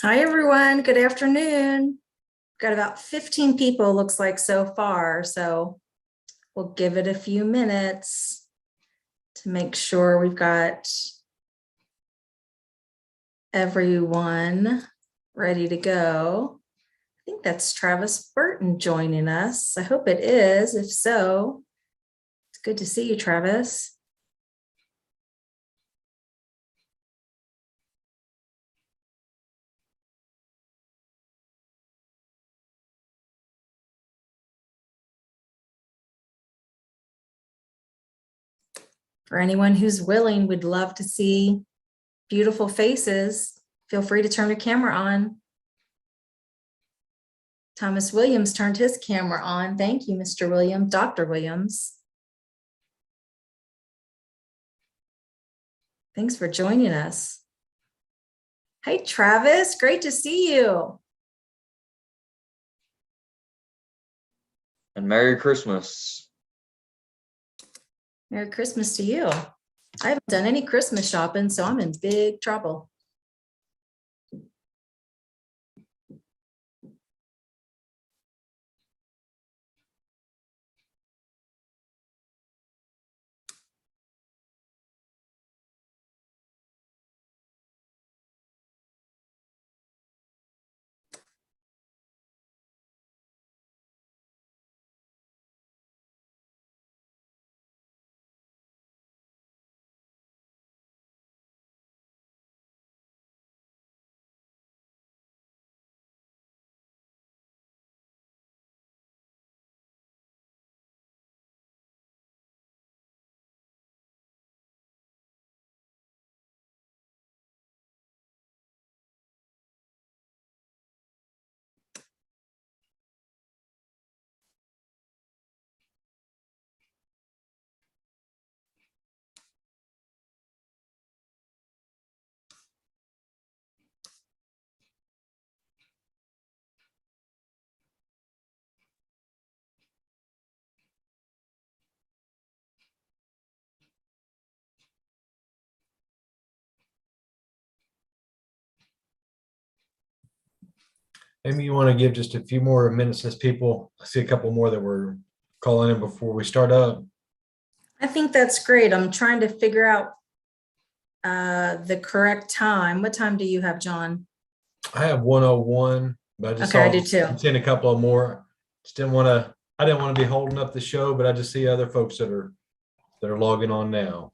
Hi, everyone. Good afternoon. Got about 15 people, looks like so far. So we'll give it a few minutes to make sure we've got everyone ready to go. I think that's Travis Burton joining us. I hope it is. If so, it's good to see you, Travis. For anyone who's willing, we'd love to see beautiful faces. Feel free to turn your camera on. Thomas Williams turned his camera on. Thank you, Mr. Williams, Dr. Williams. Thanks for joining us. Hey, Travis, great to see you. And Merry Christmas. Merry Christmas to you. I haven't done any Christmas shopping, so I'm in big trouble. Maybe you want to give just a few more minutes as people, I see a couple more that were calling in before we start up. I think that's great. I'm trying to figure out the correct time. What time do you have, John? I have 101, but I just Okay, I do saw too. seeing a couple of more. I didn't want to be holding up the show, but I just see other folks that are logging on now.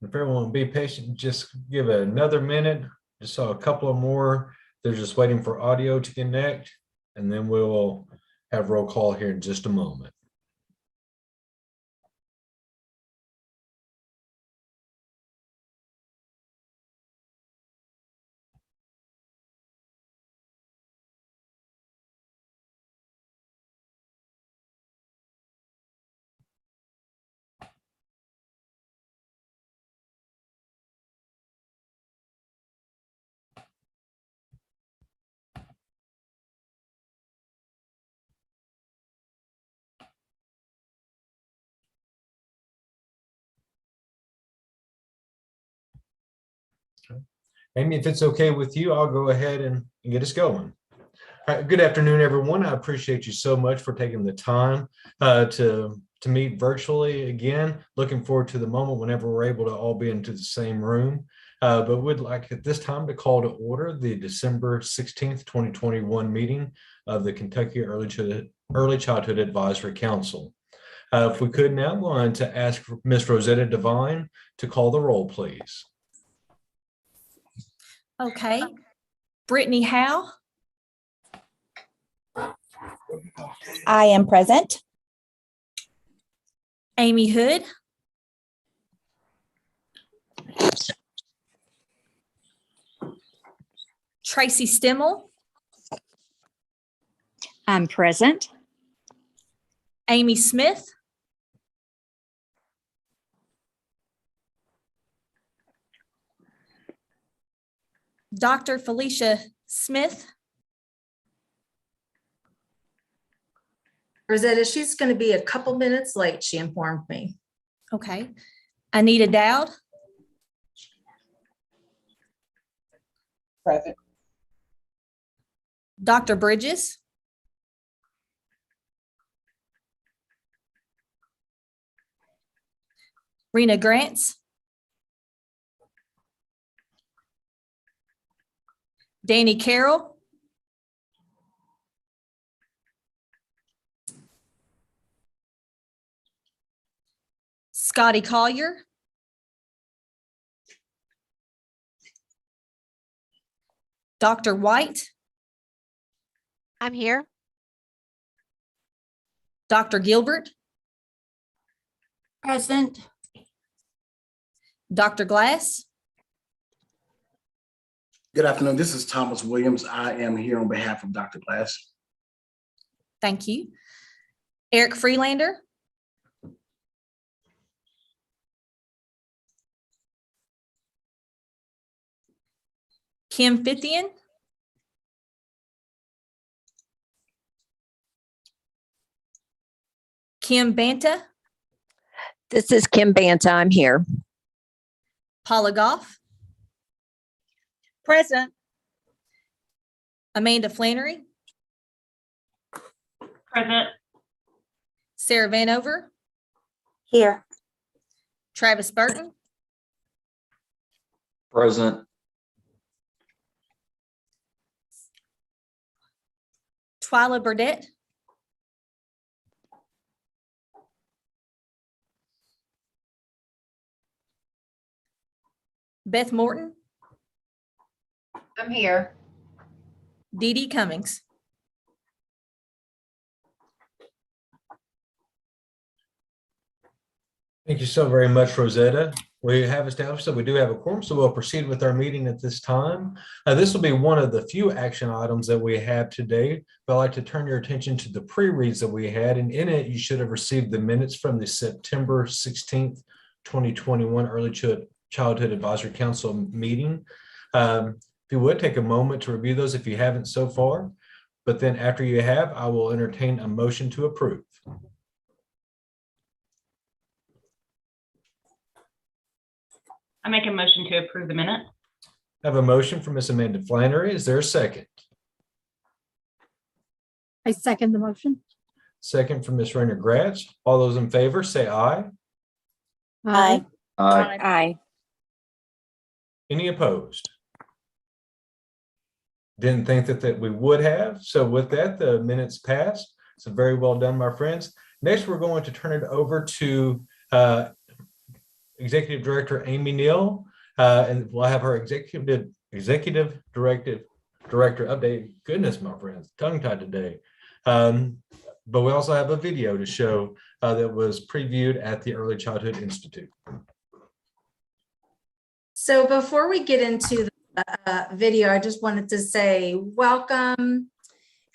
If everyone will be patient, just give it another minute. Just saw a couple of more. They're just waiting for audio to connect, and then we'll have roll call here in just a moment. Amy, if it's okay with you, I'll go ahead and get us going. All right, good afternoon, everyone. I appreciate you so much for taking the time to meet virtually again. Looking forward to the moment whenever we're able to all be into the same room. But would like at this time to call to order the December 16th, 2021 meeting of the Kentucky Early Childhood Advisory Council. If we could now, want to ask Ms. Rosetta Devine to call the roll, please. Okay. Brittany Howe, I am present. Amy Hood, Tracy Stimmel, I'm present. Amy Smith, Dr. Felicia Smith, Rosetta, she's going to be a couple minutes late, she informed me. okay. Anita Dowd, Present. Dr. Bridges, Rena Grants, Danny Carroll, Scotty Collier, Dr. White, I'm here. Dr. Gilbert, Present. Dr. Glass, Good afternoon. This is Thomas Williams. I am here on behalf of Dr. Glass. thank you. Eric Freelander, Kim Fithian, Kim Banta, This is Kim Banta. I'm here. Paula Goff, Present. Amanda Flannery, Present. Sarah Vanover, Here. Travis Burton, Present. Twyla Burdette, Beth Morton, I'm here. Dee Dee Cummings. Thank you so very much, Rosetta. We have established that we do have a quorum, so we'll proceed with our meeting at this time. This will be one of the few action items that we have today, but I'd like to turn your attention to the pre-reads that we had, and in it, you should have received the minutes from the September 16th, 2021 Early Childhood Advisory Council meeting. If you would take a moment to review those if you haven't so far, but then after you have, I will entertain a motion to approve. I make a motion to approve the minute. I have a motion from Ms. Amanda Flannery. Is there a second? I second the motion. Second from Ms. Rainer Gratz. All those in favor, say aye. Aye. Aye. Aye. Any opposed? Didn't think that we would have. So with that, the minutes passed. So very well done, my friends. Next, we're going to turn it over to Executive Director Amy Neal, and we'll have her executive director update. Goodness, my friends, tongue-tied today. But we also have a video to show that was previewed at the Early Childhood Institute. So before we get into the video, I just wanted to say welcome.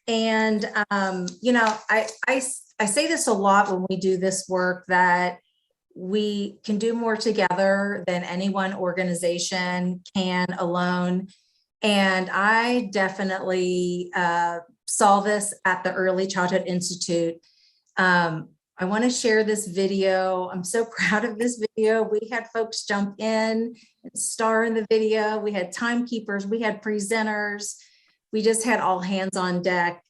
And, I say this a lot when we do this work, that we can do more together than any one organization can alone. And I definitely saw this at the Early Childhood Institute. I want to share this video. I'm so proud of this video. We had folks jump in and star in the video. We had timekeepers, we had presenters. We just had all hands on deck,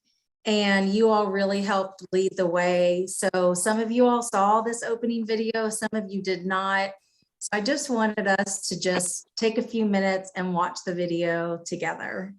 and you all really helped lead the way. So some of you all saw this opening video, some of you did not. So I just wanted us to just take a few minutes and watch the video together.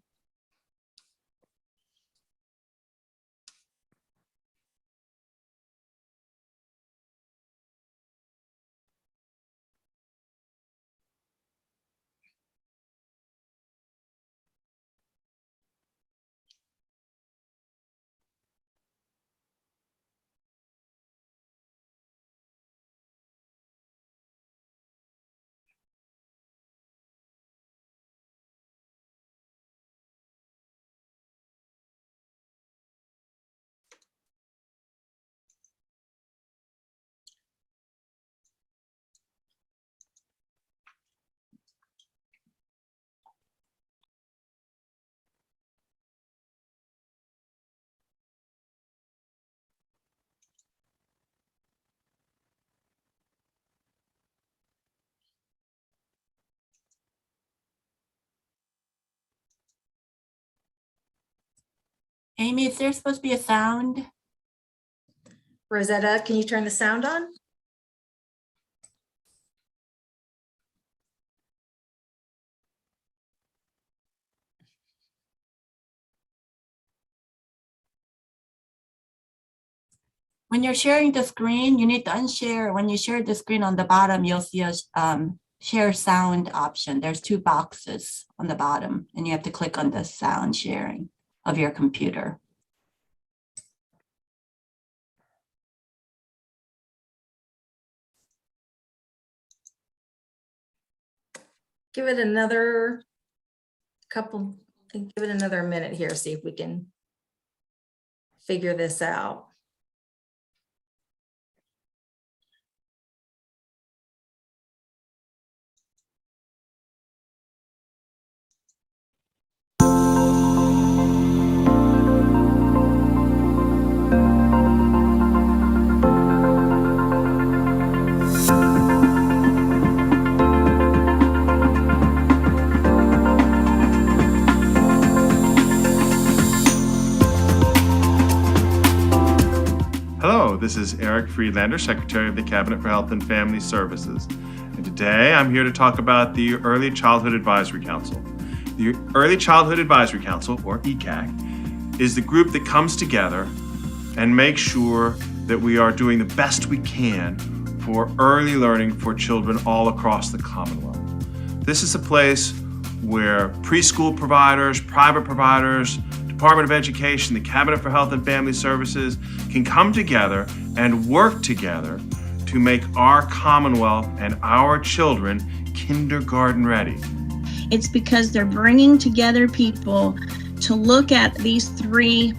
Amy, is there supposed to be a sound? Rosetta, can you turn the sound on? When you're sharing the screen, you need to unshare. When you share the screen on the bottom, you'll see a share sound option. There's 2 boxes on the bottom, and you have to click on the sound sharing of your computer. Give it another couple, give it another minute here, see if we can figure this out. Hello, this is Eric Friedlander, Secretary of the Cabinet for Health and Family Services. And today I'm here to talk about the Early Childhood Advisory Council. The Early Childhood Advisory Council, or ECAC, is the group that comes together and makes sure that we are doing the best we can for early learning for children all across the Commonwealth. This is a place where preschool providers, private providers, Department of Education, the Cabinet for Health and Family Services can come together and work together to make our Commonwealth and our children kindergarten ready. It's because they're bringing together people to look at these 3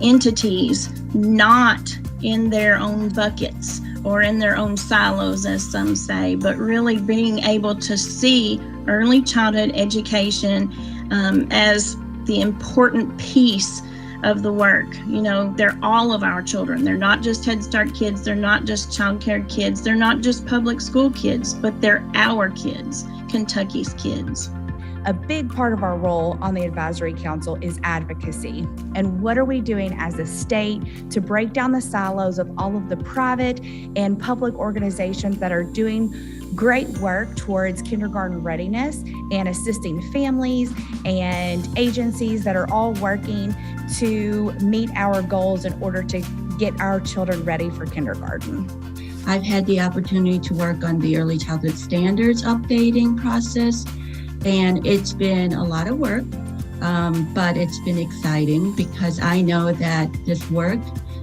entities, not in their own buckets or in their own silos, as some say, but really being able to see early childhood education as the important piece of the work. You know, they're all of our children. They're not just Head Start kids. They're not just child care kids. They're not just public school kids, but they're our kids, Kentucky's kids. A big part of our role on the Advisory Council is advocacy. And what are we doing as a state to break down the silos of all of the private and public organizations that are doing great work towards kindergarten readiness and assisting families and agencies that are all working to meet our goals in order to get our children ready for kindergarten. I've had the opportunity to work on the early childhood standards updating process, and it's been a lot of work, but it's been exciting because I know that this work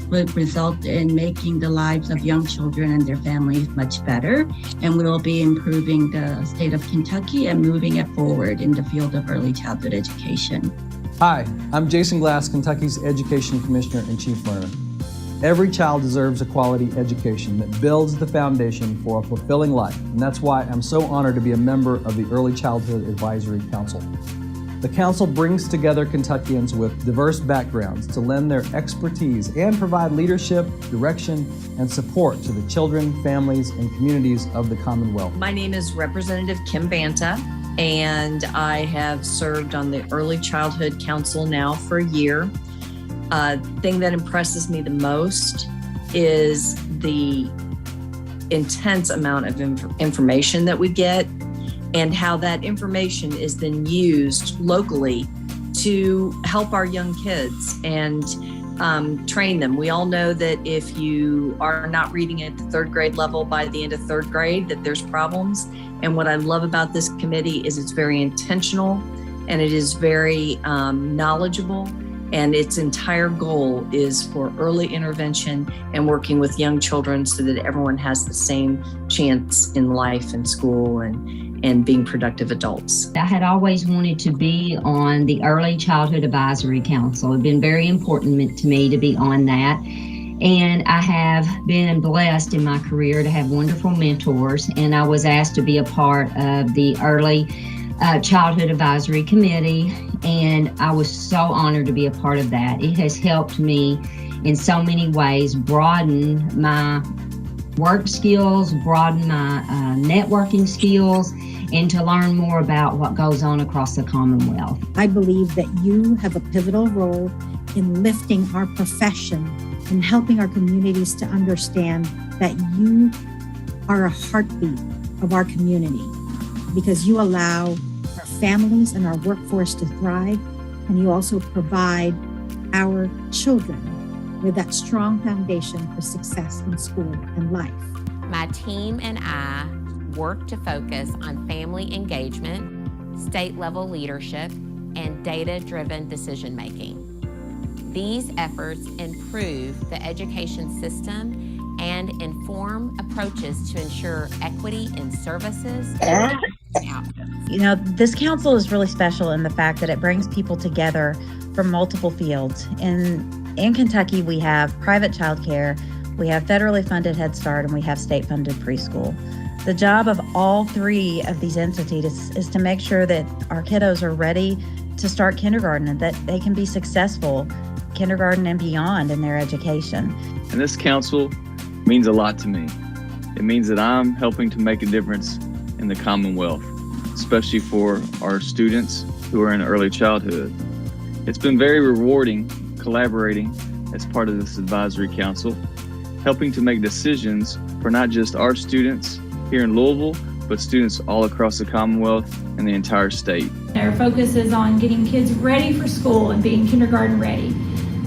would result in making the lives of young children and their families much better, and we will be improving the state of Kentucky and moving it forward in the field of early childhood education. Hi, I'm Jason Glass, Kentucky's Education Commissioner and Chief Learner. Every child deserves a quality education that builds the foundation for a fulfilling life, and that's why I'm so honored to be a member of the Early Childhood Advisory Council. The council brings together Kentuckians with diverse backgrounds to lend their expertise and provide leadership, direction, and support to the children, families, and communities of the Commonwealth. My name is Representative Kim Banta, and I have served on the Early Childhood Council now for a year. Thing that impresses me the most is the intense amount of information that we get and how that information is then used locally to help our young kids and train them. We all know that if you are not reading at the third grade level by the end of third grade, that there's problems. And what I love about this committee is it's very intentional and it is very knowledgeable. And its entire goal is for early intervention and working with young children so that everyone has the same chance in life and school and being productive adults. I had always wanted to be on the Early Childhood Advisory Council. It's been very important to me to be on that. And I have been blessed in my career to have wonderful mentors. And I was asked to be a part of the Early Childhood Advisory Committee. And I was so honored to be a part of that. It has helped me in so many ways broaden my work skills, broaden my networking skills, and to learn more about what goes on across the Commonwealth. I believe that you have a pivotal role in lifting our profession and helping our communities to understand that you are a heartbeat of our community because you allow our families and our workforce to thrive, and you also provide our children with that strong foundation for success in school and life. My team and I work to focus on family engagement, state-level leadership, and data-driven decision-making. These efforts improve the education system and inform approaches to ensure equity in services and outcomes. You know, this council is really special in the fact that it brings people together from multiple fields. In Kentucky, we have private childcare, we have federally funded Head Start, and we have state-funded preschool. The job of all three of these entities is to make sure that our kiddos are ready to start kindergarten and that they can be successful kindergarten and beyond in their education. And this council means a lot to me. It means that I'm helping to make a difference in the Commonwealth, especially for our students who are in early childhood. It's been very rewarding collaborating as part of this advisory council, helping to make decisions for not just our students here in Louisville, but students all across the Commonwealth and the entire state. Our focus is on getting kids ready for school and being kindergarten ready.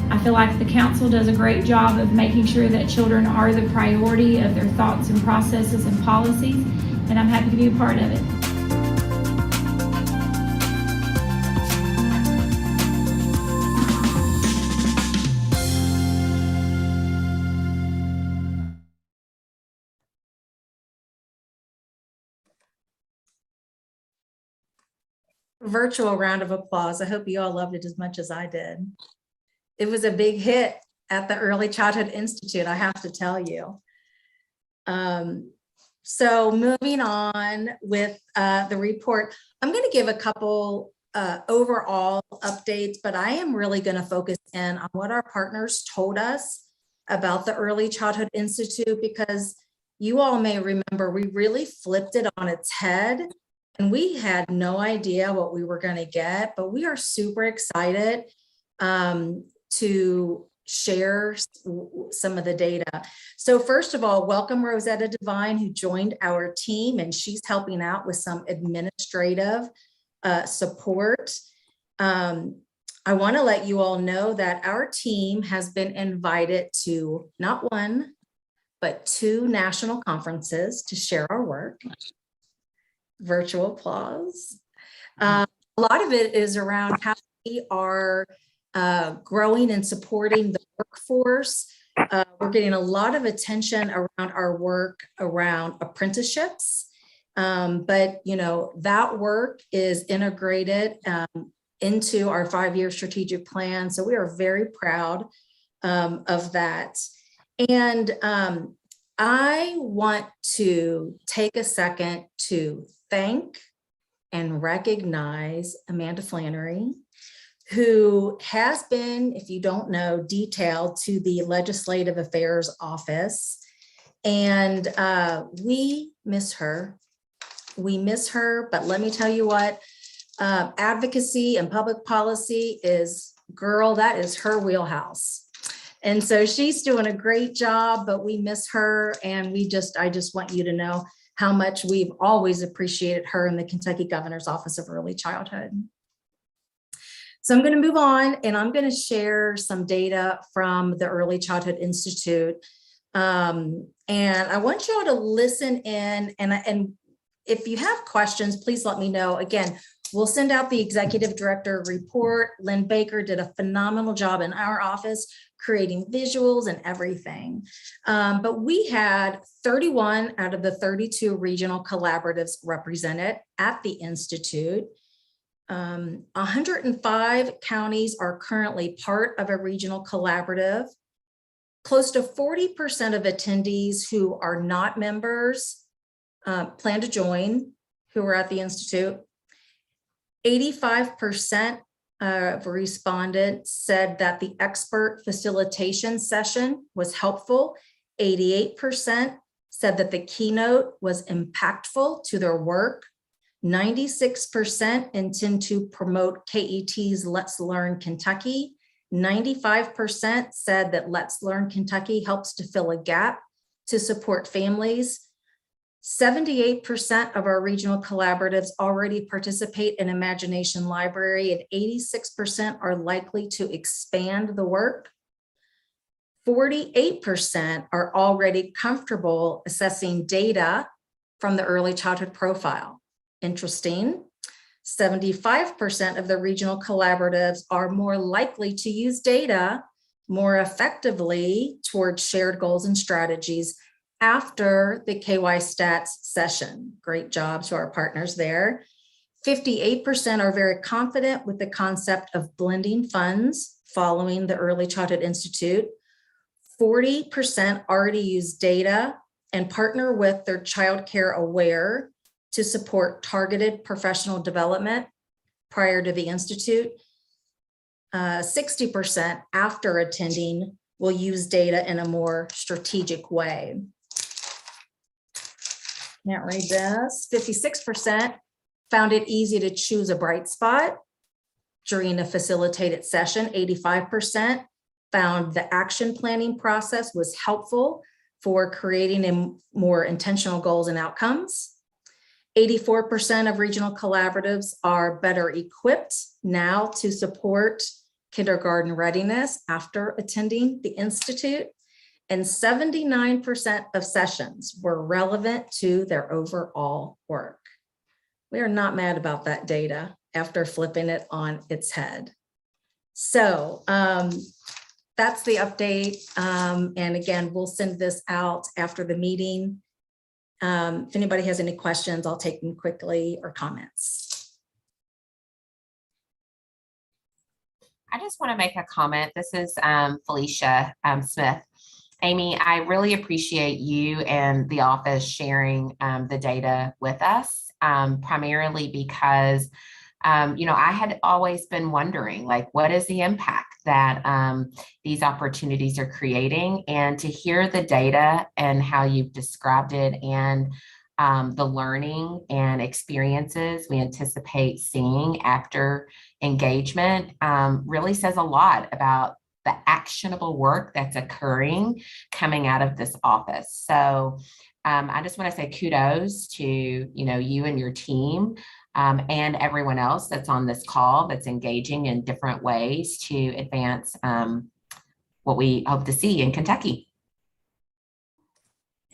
I feel like the council does a great job of making sure that children are the priority of their thoughts and processes and policies, and I'm happy to be a part of it. Virtual round of applause. I hope you all loved it as much as I did. It was a big hit at the Early Childhood Institute, I have to tell you. So moving on with the report, I'm going to give a couple overall updates, but I am really going to focus in on what our partners told us about the Early Childhood Institute, because you all may remember we really flipped it on its head and we had no idea what we were going to get, but we are super excited to share some of the data. So first of all, welcome Rosetta Devine, who joined our team, and she's helping out with some administrative support. I want to let you all know that our team has been invited to not one, but 2 national conferences to share our work. Virtual applause. A lot of it is around how we are growing and supporting the workforce. We're getting a lot of attention around our work around apprenticeships, but you know that work is integrated into our 5-year strategic plan. So we are very proud of that. And I want to take a second to thank and recognize Amanda Flannery, who has been, if you don't know, detailed to the Legislative Affairs Office. And we miss her. We miss her, but let me tell you what, advocacy and public policy is, girl, that is her wheelhouse. And so she's doing a great job, but we miss her. And I just want you to know how much we've always appreciated her in the Kentucky Governor's Office of Early Childhood. So I'm going to move on, and I'm going to share some data from the Early Childhood Institute. And I want you all to listen in, and if you have questions, please let me know. Again, we'll send out the executive director report. Lynn Baker did a phenomenal job in our office creating visuals and everything. But we had 31 out of the 32 regional collaboratives represented at the Institute. 105 counties are currently part of a regional collaborative. Close to 40% of attendees who are not members plan to join, who are at the Institute. 85% of respondents said that the expert facilitation session was helpful. 88% said that the keynote was impactful to their work. 96% intend to promote KET's Let's Learn Kentucky. 95% said that Let's Learn Kentucky helps to fill a gap to support families. 78% of our regional collaboratives already participate in Imagination Library, and 86% are likely to expand the work. 48% are already comfortable assessing data from the early childhood profile. Interesting. 75% of the regional collaboratives are more likely to use data more effectively towards shared goals and strategies after the KY Stats session. Great job to our partners there. 58% are very confident with the concept of blending funds following the Early Childhood Institute. 40% already use data and partner with their Child Care Aware to support targeted professional development prior to the Institute. 60% after attending will use data in a more strategic way. Can't read this. 56% found it easy to choose a bright spot during a facilitated session. 85% found the action planning process was helpful for creating more intentional goals and outcomes. 84% of regional collaboratives are better equipped now to support kindergarten readiness after attending the Institute. And 79% of sessions were relevant to their overall work. We are not mad about that data after flipping it on its head. So that's the update. And again, we'll send this out after the meeting. If anybody has any questions, I'll take them quickly, or comments. I just want to make a comment. This is Felicia Smith. Amy, I really appreciate you and the office sharing the data with us, primarily because, I had always been wondering, like, what is the impact that these opportunities are creating? And to hear the data and how you've described it and the learning and experiences we anticipate seeing after engagement really says a lot about the actionable work that's occurring coming out of this office. So I just want to say kudos to you and your team and everyone else that's on this call that's engaging in different ways to advance what we hope to see in Kentucky.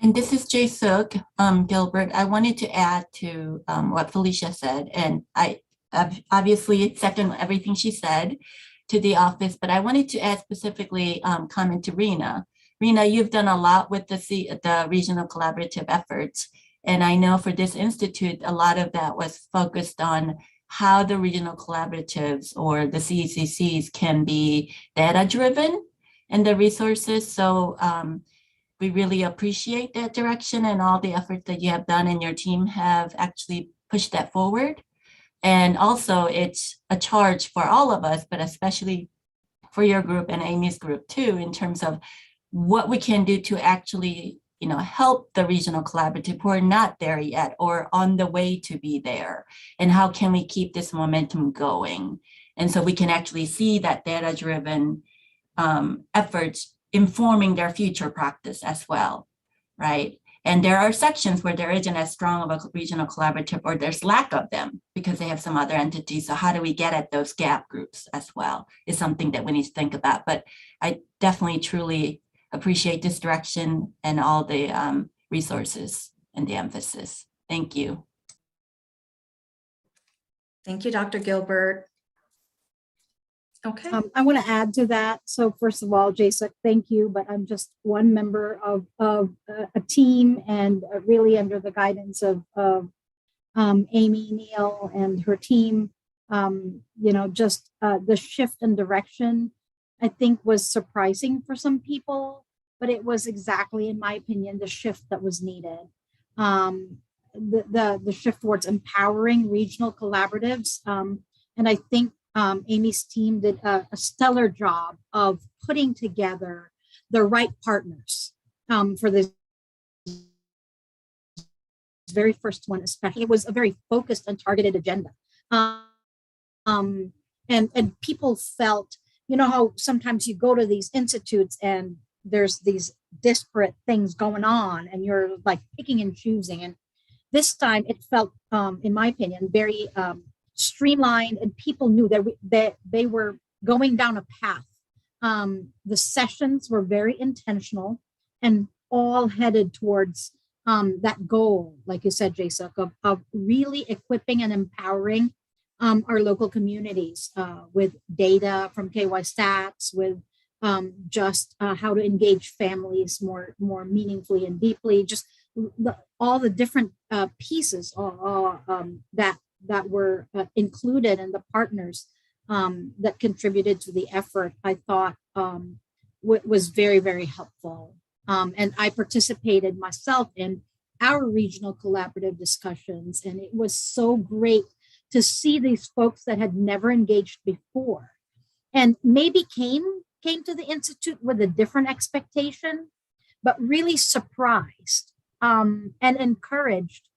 And this is Jay Sook, Gilbert. I wanted to add to what Felicia said, and I obviously second everything she said to the office, but I wanted to add specifically comment to Rena. Rena, you've done a lot with the regional collaborative efforts. And I know for this institute, a lot of that was focused on how the regional collaboratives or the CECCs can be data-driven in the resources. So we really appreciate that direction and all the effort that you have done, and your team have actually pushed that forward. And also it's a charge for all of us, but especially for your group and Amy's group too, in terms of what we can do to actually, help the regional collaborative who are not there yet or on the way to be there. And how can we keep this momentum going? And so we can actually see that data-driven efforts informing their future practice as well, right? And there are sections where there isn't as strong of a regional collaborative or there's lack of them because they have some other entities. So how do we get at those gap groups as well is something that we need to think about. But I definitely truly appreciate this direction and all the resources and the emphasis. Thank you. Thank you, Dr. Gilbert. Okay. I want to add to that. So first of all, Jason, thank you, but I'm just one member of a team and really under the guidance of Amy Neal and her team. The shift in direction, I think, was surprising for some people, but it was exactly, in my opinion, the shift that was needed. The shift towards empowering regional collaboratives. And I think Amy's team did a stellar job of putting together the right partners for this very first one, especially. It was a very focused and targeted agenda. And people felt, how sometimes you go to these institutes and there's these disparate things going on and you're like picking and choosing. And this time it felt, in my opinion, very streamlined, and people knew that they were going down a path. The sessions were very intentional and all headed towards that goal, like you said, Jason, of really equipping and empowering our local communities with data from KY Stats, with how to engage families more meaningfully and deeply, just all the different pieces that were included and the partners that contributed to the effort, I thought was very, very helpful. And I participated myself in our regional collaborative discussions, and it was so great to see these folks that had never engaged before and maybe came to the Institute with a different expectation, but really surprised and encouraged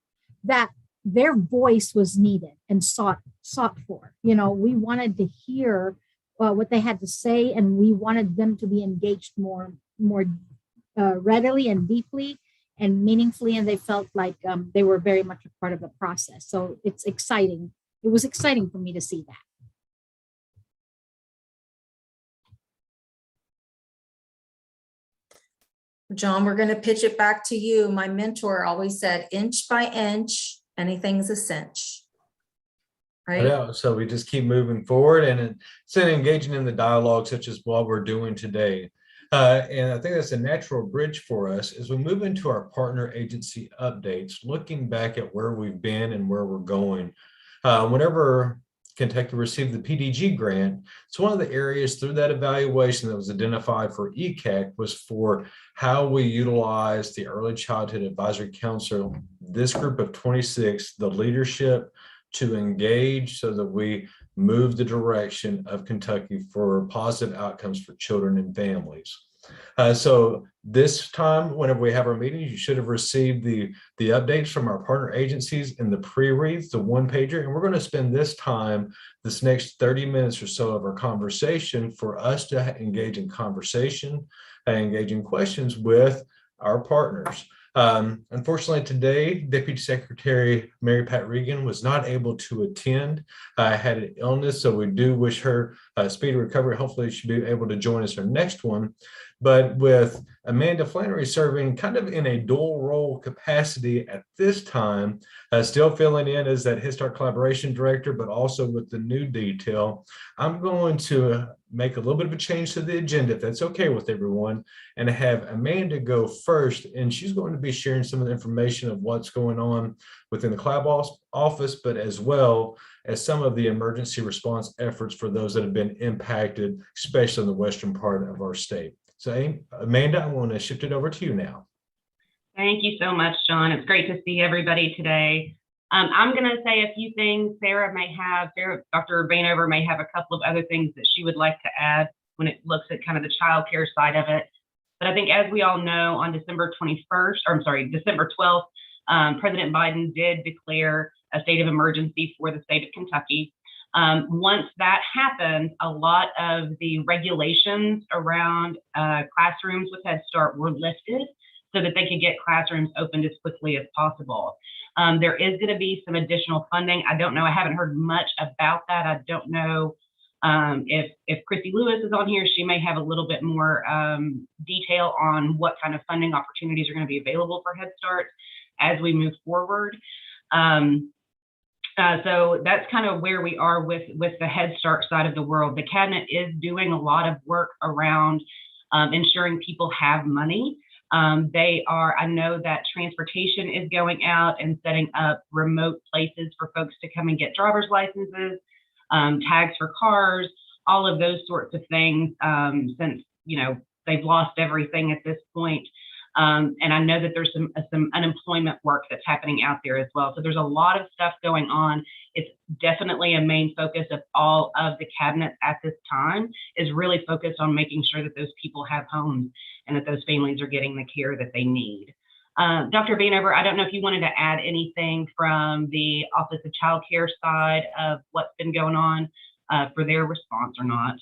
that their voice was needed and sought for. We wanted to hear what they had to say, and we wanted them to be engaged more readily and deeply and meaningfully, and they felt like they were very much a part of the process. So it's exciting. It was exciting for me to see that. John, we're going to pitch it back to you. My mentor always said, inch by inch, anything's a cinch. Right? Yeah, so we just keep moving forward and instead of engaging in the dialogue, such as what we're doing today. And I think that's a natural bridge for us as we move into our partner agency updates, looking back at where we've been and where we're going. Whenever Kentucky received the PDG grant, so one of the areas through that evaluation that was identified for ECAC was for how we utilize the Early Childhood Advisory Council, this group of 26, the leadership to engage so that we move the direction of Kentucky for positive outcomes for children and families. So this time, whenever we have our meetings, you should have received the updates from our partner agencies in the pre-reads, the one-pager, and we're going to spend this next 30 minutes or so of our conversation for us to engage in conversation and engage in questions with our partners. Unfortunately, today, Deputy Secretary Mary Pat Regan was not able to attend, had an illness, so we do wish her a speedy recovery. Hopefully she'll be able to join us our next one. But with Amanda Flannery serving kind of in a dual role capacity at this time, still filling in as that Head Start Collaboration Director, but also with the new detail, I'm going to make a little bit of a change to the agenda, if that's okay with everyone, and have Amanda go first. And she's going to be sharing some of the information of what's going on within the Collab office, but as well as some of the emergency response efforts for those that have been impacted, especially in the western part of our state. So Amanda, I want to shift it over to you now. Thank you so much, John. It's great to see everybody today. I'm going to say a few things. Dr. Vanover may have a couple of other things that she would like to add when it looks at kind of the childcare side of it. But I think, as we all know, on December 12th, President Biden did declare a state of emergency for the state of Kentucky. Once that happened, a lot of the regulations around classrooms with Head Start were lifted so that they could get classrooms opened as quickly as possible. There is going to be some additional funding. I don't know. I haven't heard much about that. I don't know if Christy Lewis is on here. She may have a little bit more detail on what kind of funding opportunities are going to be available for Head Start as we move forward. So that's kind of where we are with the Head Start side of the world. The cabinet is doing a lot of work around ensuring people have money. I know that transportation is going out and setting up remote places for folks to come and get driver's licenses, tags for cars, all of those sorts of things, since, they've lost everything at this point. And I know that there's some unemployment work that's happening out there as well. So there's a lot of stuff going on. It's definitely a main focus of all of the cabinet at this time, is really focused on making sure that those people have homes and that those families are getting the care that they need. Dr. Vanover, I don't know if you wanted to add anything from the Office of Child Care side of what's been going on for their response or not.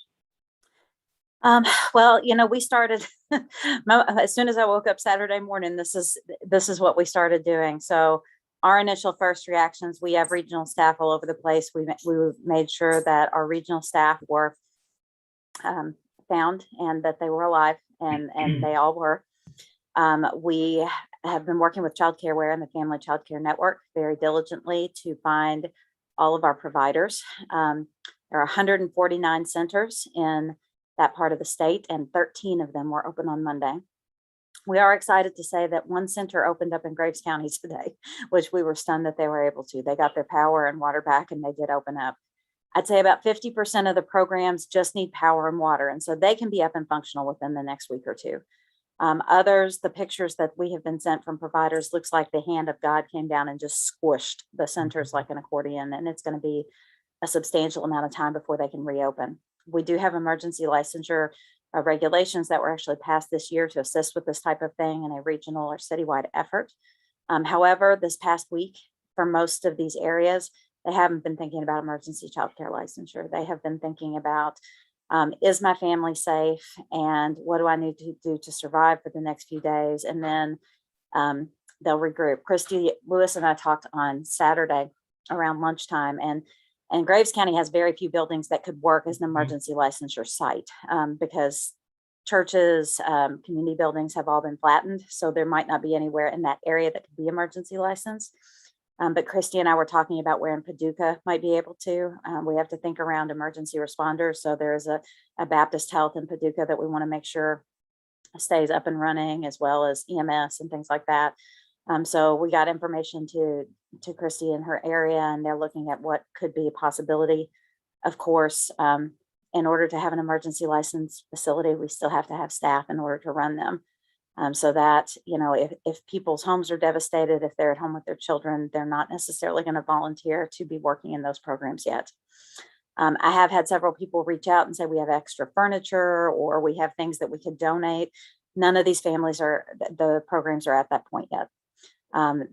Well, we started as soon as I woke up Saturday morning. This is what we started doing. So our initial first reactions, we have regional staff all over the place. We made sure that our regional staff were found and that they were alive, and they all were. We have been working with Child Care Aware and the Family Child Care Network very diligently to find all of our providers. There are 149 centers in that part of the state, and 13 of them were open on Monday. We are excited to say that one center opened up in Graves County today, which we were stunned that they were able to. They got their power and water back, and they did open up. I'd say about 50% of the programs just need power and water, and so they can be up and functional within the next week or two. Others, the pictures that we have been sent from providers, looks like the hand of God came down and just squished the centers like an accordion, and it's going to be a substantial amount of time before they can reopen. We do have emergency licensure regulations that were actually passed this year to assist with this type of thing in a regional or citywide effort. However, this past week, for most of these areas, they haven't been thinking about emergency childcare licensure. They have been thinking about, is my family safe, and what do I need to do to survive for the next few days? And then they'll regroup. Christy Lewis and I talked on Saturday around lunchtime, and Graves County has very few buildings that could work as an emergency licensure site, because churches, community buildings have all been flattened. So there might not be anywhere in that area that could be emergency licensed. But Christy and I were talking about where in Paducah might be able to. We have to think around emergency responders. So there is a Baptist Health in Paducah that we want to make sure stays up and running, as well as EMS and things like that. So we got information to Christy in her area, and they're looking at what could be a possibility. Of course, in order to have an emergency license facility, we still have to have staff in order to run them. So that, if people's homes are devastated, if they're at home with their children, they're not necessarily going to volunteer to be working in those programs yet. I have had several people reach out and say we have extra furniture, or we have things that we could donate. None of these the programs are at that point yet.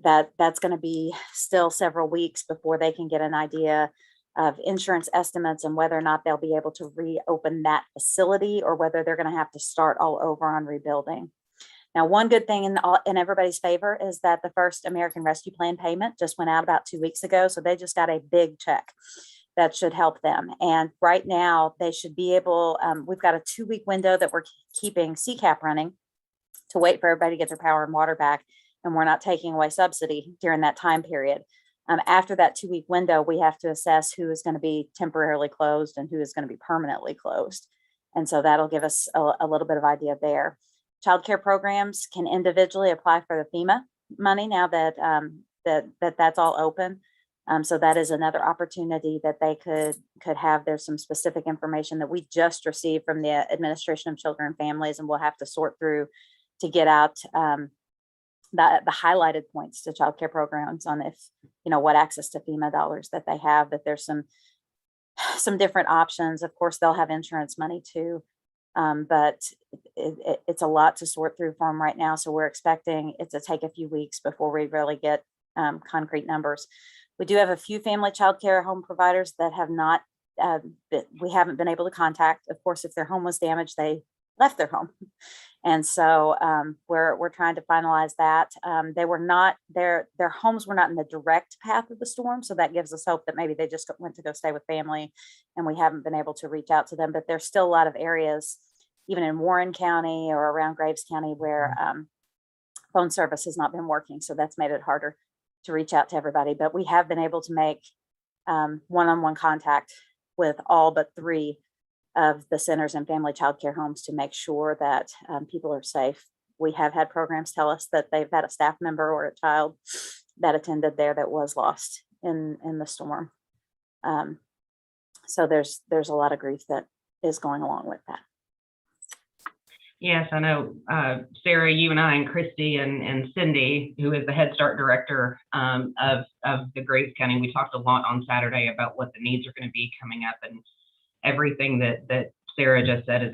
That's going to be still several weeks before they can get an idea of insurance estimates and whether or not they'll be able to reopen that facility, or whether they're going to have to start all over on rebuilding. Now, one good thing in everybody's favor is that the first American Rescue Plan payment just went out about 2 weeks ago. So they just got a big check that should help them. And right now they should be able, we've got a 2-week window that we're keeping CCAP running to wait for everybody to get their power and water back. And we're not taking away subsidy during that time period. After that 2-week window, we have to assess who is going to be temporarily closed and who is going to be permanently closed. And so that'll give us a little bit of idea there. Child care programs can individually apply for the FEMA money now that that's all open. So that is another opportunity that they could have. There's some specific information that we just received from the Administration of Children and Families, and we'll have to sort through to get out the highlighted points to childcare programs on if, what access to FEMA dollars that they have, that there's some different options. Of course, they'll have insurance money too. But it's a lot to sort through for them right now. So we're expecting it to take a few weeks before we really get concrete numbers. We do have a few family child care home providers that have not, we haven't been able to contact. Of course, if their home was damaged, they left their home. And so we're trying to finalize that. They were not, their homes were not in the direct path of the storm. So that gives us hope that maybe they just went to go stay with family and we haven't been able to reach out to them. But there's still a lot of areas, even in Warren County or around Graves County, where phone service has not been working. So that's made it harder to reach out to everybody. But we have been able to make one-on-one contact with all but 3 of the centers and family child care homes to make sure that people are safe. We have had programs tell us that they've had a staff member or a child that attended there that was lost in the storm. So there's a lot of grief that is going along with that. Yes, I know, Sarah, you and I and Christy and Cindy, who is the Head Start director of the Graves County, we talked a lot on Saturday about what the needs are going to be coming up, and everything that Sarah just said is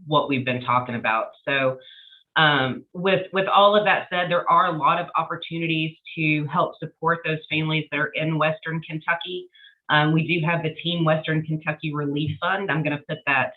what we've been talking about. So with all of that said, there are a lot of opportunities to help support those families that are in Western Kentucky. We do have the Team Western Kentucky Relief Fund. I'm going to put that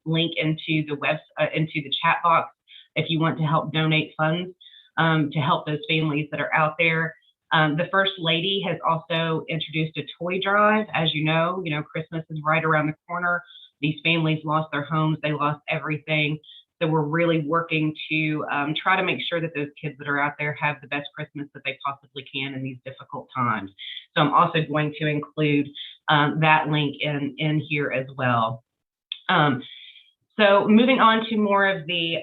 link into the chat box if you want to help donate funds to help those families that are out there. The First Lady has also introduced a toy drive. As you know, Christmas is right around the corner. These families lost their homes, they lost everything. So we're really working to try to make sure that those kids that are out there have the best Christmas that they possibly can in these difficult times. So I'm also going to include that link in here as well. So moving on to more of the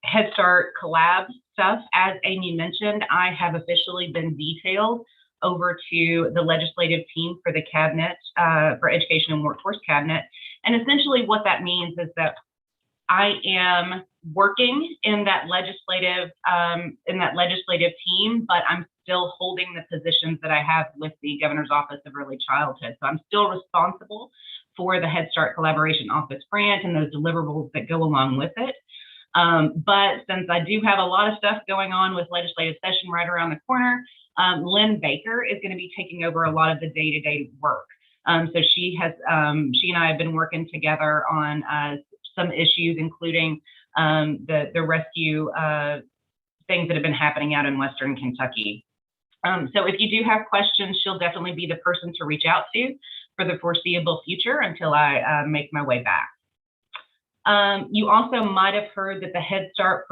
Head Start collab stuff, as Amy mentioned, I have officially been detailed over to the legislative team for the cabinet, for Education and Workforce Cabinet. And essentially what that means is that I am working in that legislative team, but I'm still holding the positions that I have with the Governor's Office of Early Childhood. So I'm still responsible for the Head Start Collaboration Office grant and those deliverables that go along with it. But since I do have a lot of stuff going on with legislative session right around the corner, Lynn Baker is going to be taking over a lot of the day-to-day work. So she and I have been working together on some issues, including the rescue things that have been happening out in Western Kentucky. So if you do have questions, she'll definitely be the person to reach out to for the foreseeable future until I make my way back. You also might have heard that the Head Start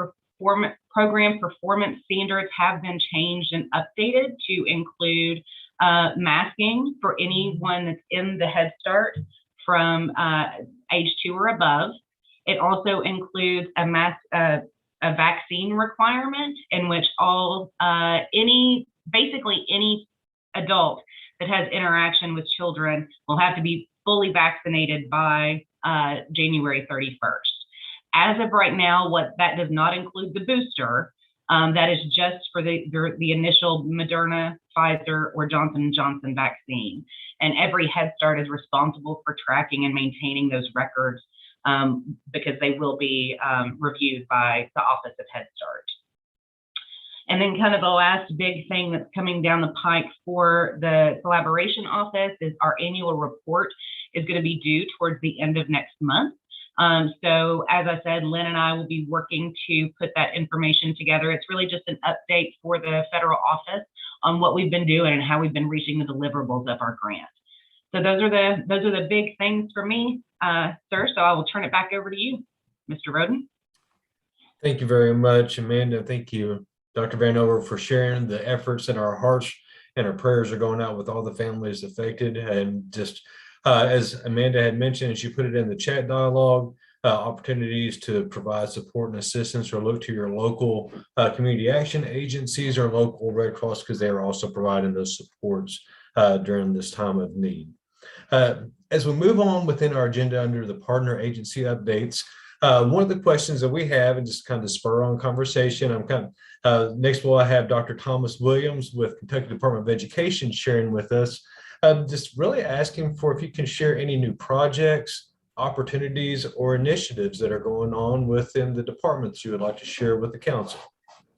program performance standards have been changed and updated to include masking for anyone that's in the Head Start from age 2 or above. It also includes a vaccine requirement in which basically any adult that has interaction with children will have to be fully vaccinated by January 31st. As of right now, that does not include the booster. That is just for the initial Moderna, Pfizer, or Johnson & Johnson vaccine. And every Head Start is responsible for tracking and maintaining those records because they will be reviewed by the Office of Head Start. And then kind of the last big thing that's coming down the pike for the collaboration office is our annual report is going to be due towards the end of next month. So as I said, Lynn and I will be working to put that information together. It's really just an update for the federal office on what we've been doing and how we've been reaching the deliverables of our grant. So those are the big things for me, sir. So I will turn it back over to you, Mr. Roden. Thank you very much, Amanda. Thank you, Dr. Vanover, for sharing the efforts, and our hearts and our prayers are going out with all the families affected. And just as Amanda had mentioned, and she put it in the chat dialogue, opportunities to provide support and assistance, or look to your local community action agencies or local Red Cross, because they are also providing those supports during this time of need. As we move on within our agenda under the partner agency updates, One of the questions that we have, and just kind of spur on conversation, next I have Dr. Thomas Williams with Kentucky Department of Education sharing with us, just really asking for if you can share any new projects, opportunities, or initiatives that are going on within the departments you would like to share with the council.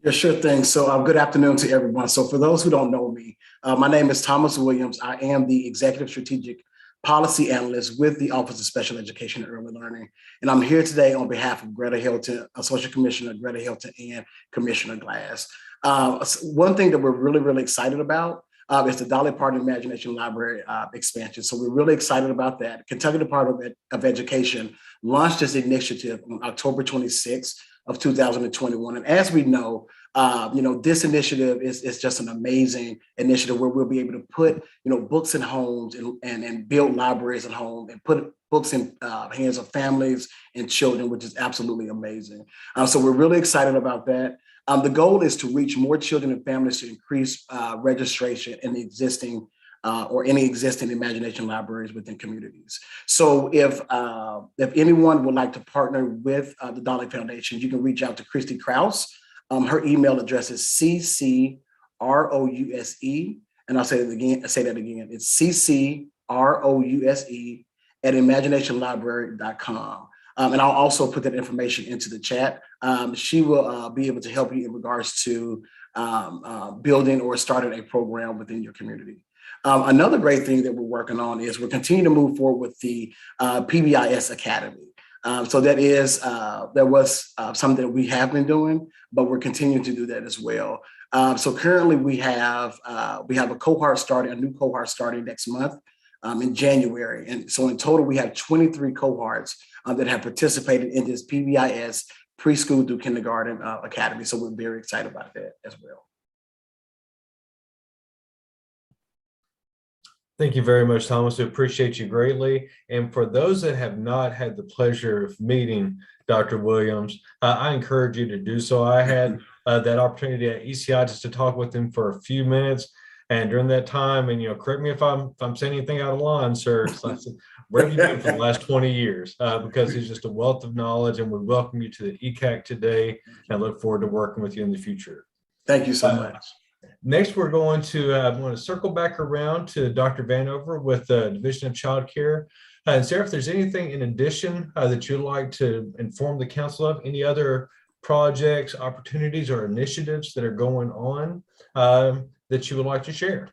Yeah, sure thing. So good afternoon to everyone. So for those who don't know me, my name is Thomas Williams. I am the Executive Strategic Policy Analyst with the Office of Special Education and Early Learning. And I'm here today on behalf of Greta Hilton, Associate Commissioner Greta Hilton, and Commissioner Glass. One thing that we're really, really excited about is the Dolly Parton Imagination Library expansion. So we're really excited about that. Kentucky Department of Education launched this initiative on October 26th of 2021. And as we know, this initiative is just an amazing initiative where we'll be able to put, books in homes and build libraries at home and put books in hands of families and children, which is absolutely amazing. So we're really excited about that. The goal is to reach more children and families to increase registration in the existing or any existing imagination libraries within communities. So if anyone would like to partner with the Dolly Foundation, you can reach out to Christy Krause. Her email address is CCROUSE, and I'll say that again. It's CCROUSE@imaginationlibrary.com. And I'll also put that information into the chat. She will be able to help you in regards to building or starting a program within your community. Another great thing that we're working on is we're continuing to move forward with the PBIS Academy. So that was something that we have been doing, but we're continuing to do that as well. So currently we have a new cohort starting next month in January. And so in total, we have 23 cohorts that have participated in this PBIS preschool through kindergarten academy. So we're very excited about that as well. Thank you very much, Thomas. We appreciate you greatly. And for those that have not had the pleasure of meeting Dr. Williams, I encourage you to do so. I had that opportunity at ECI just to talk with him for a few minutes. And during that time, and correct me if I'm saying anything out of line, sir, so I said, where have you been for the last 20 years? Because he's just a wealth of knowledge, and we welcome you to the ECAC today and look forward to working with you in the future. Thank you so much. Next, we're going to circle back around to Dr. Vanover with the Division of Child Care. And Sarah, if there's anything in addition that you'd like to inform the council of, any other projects, opportunities, or initiatives that are going on that you would like to share?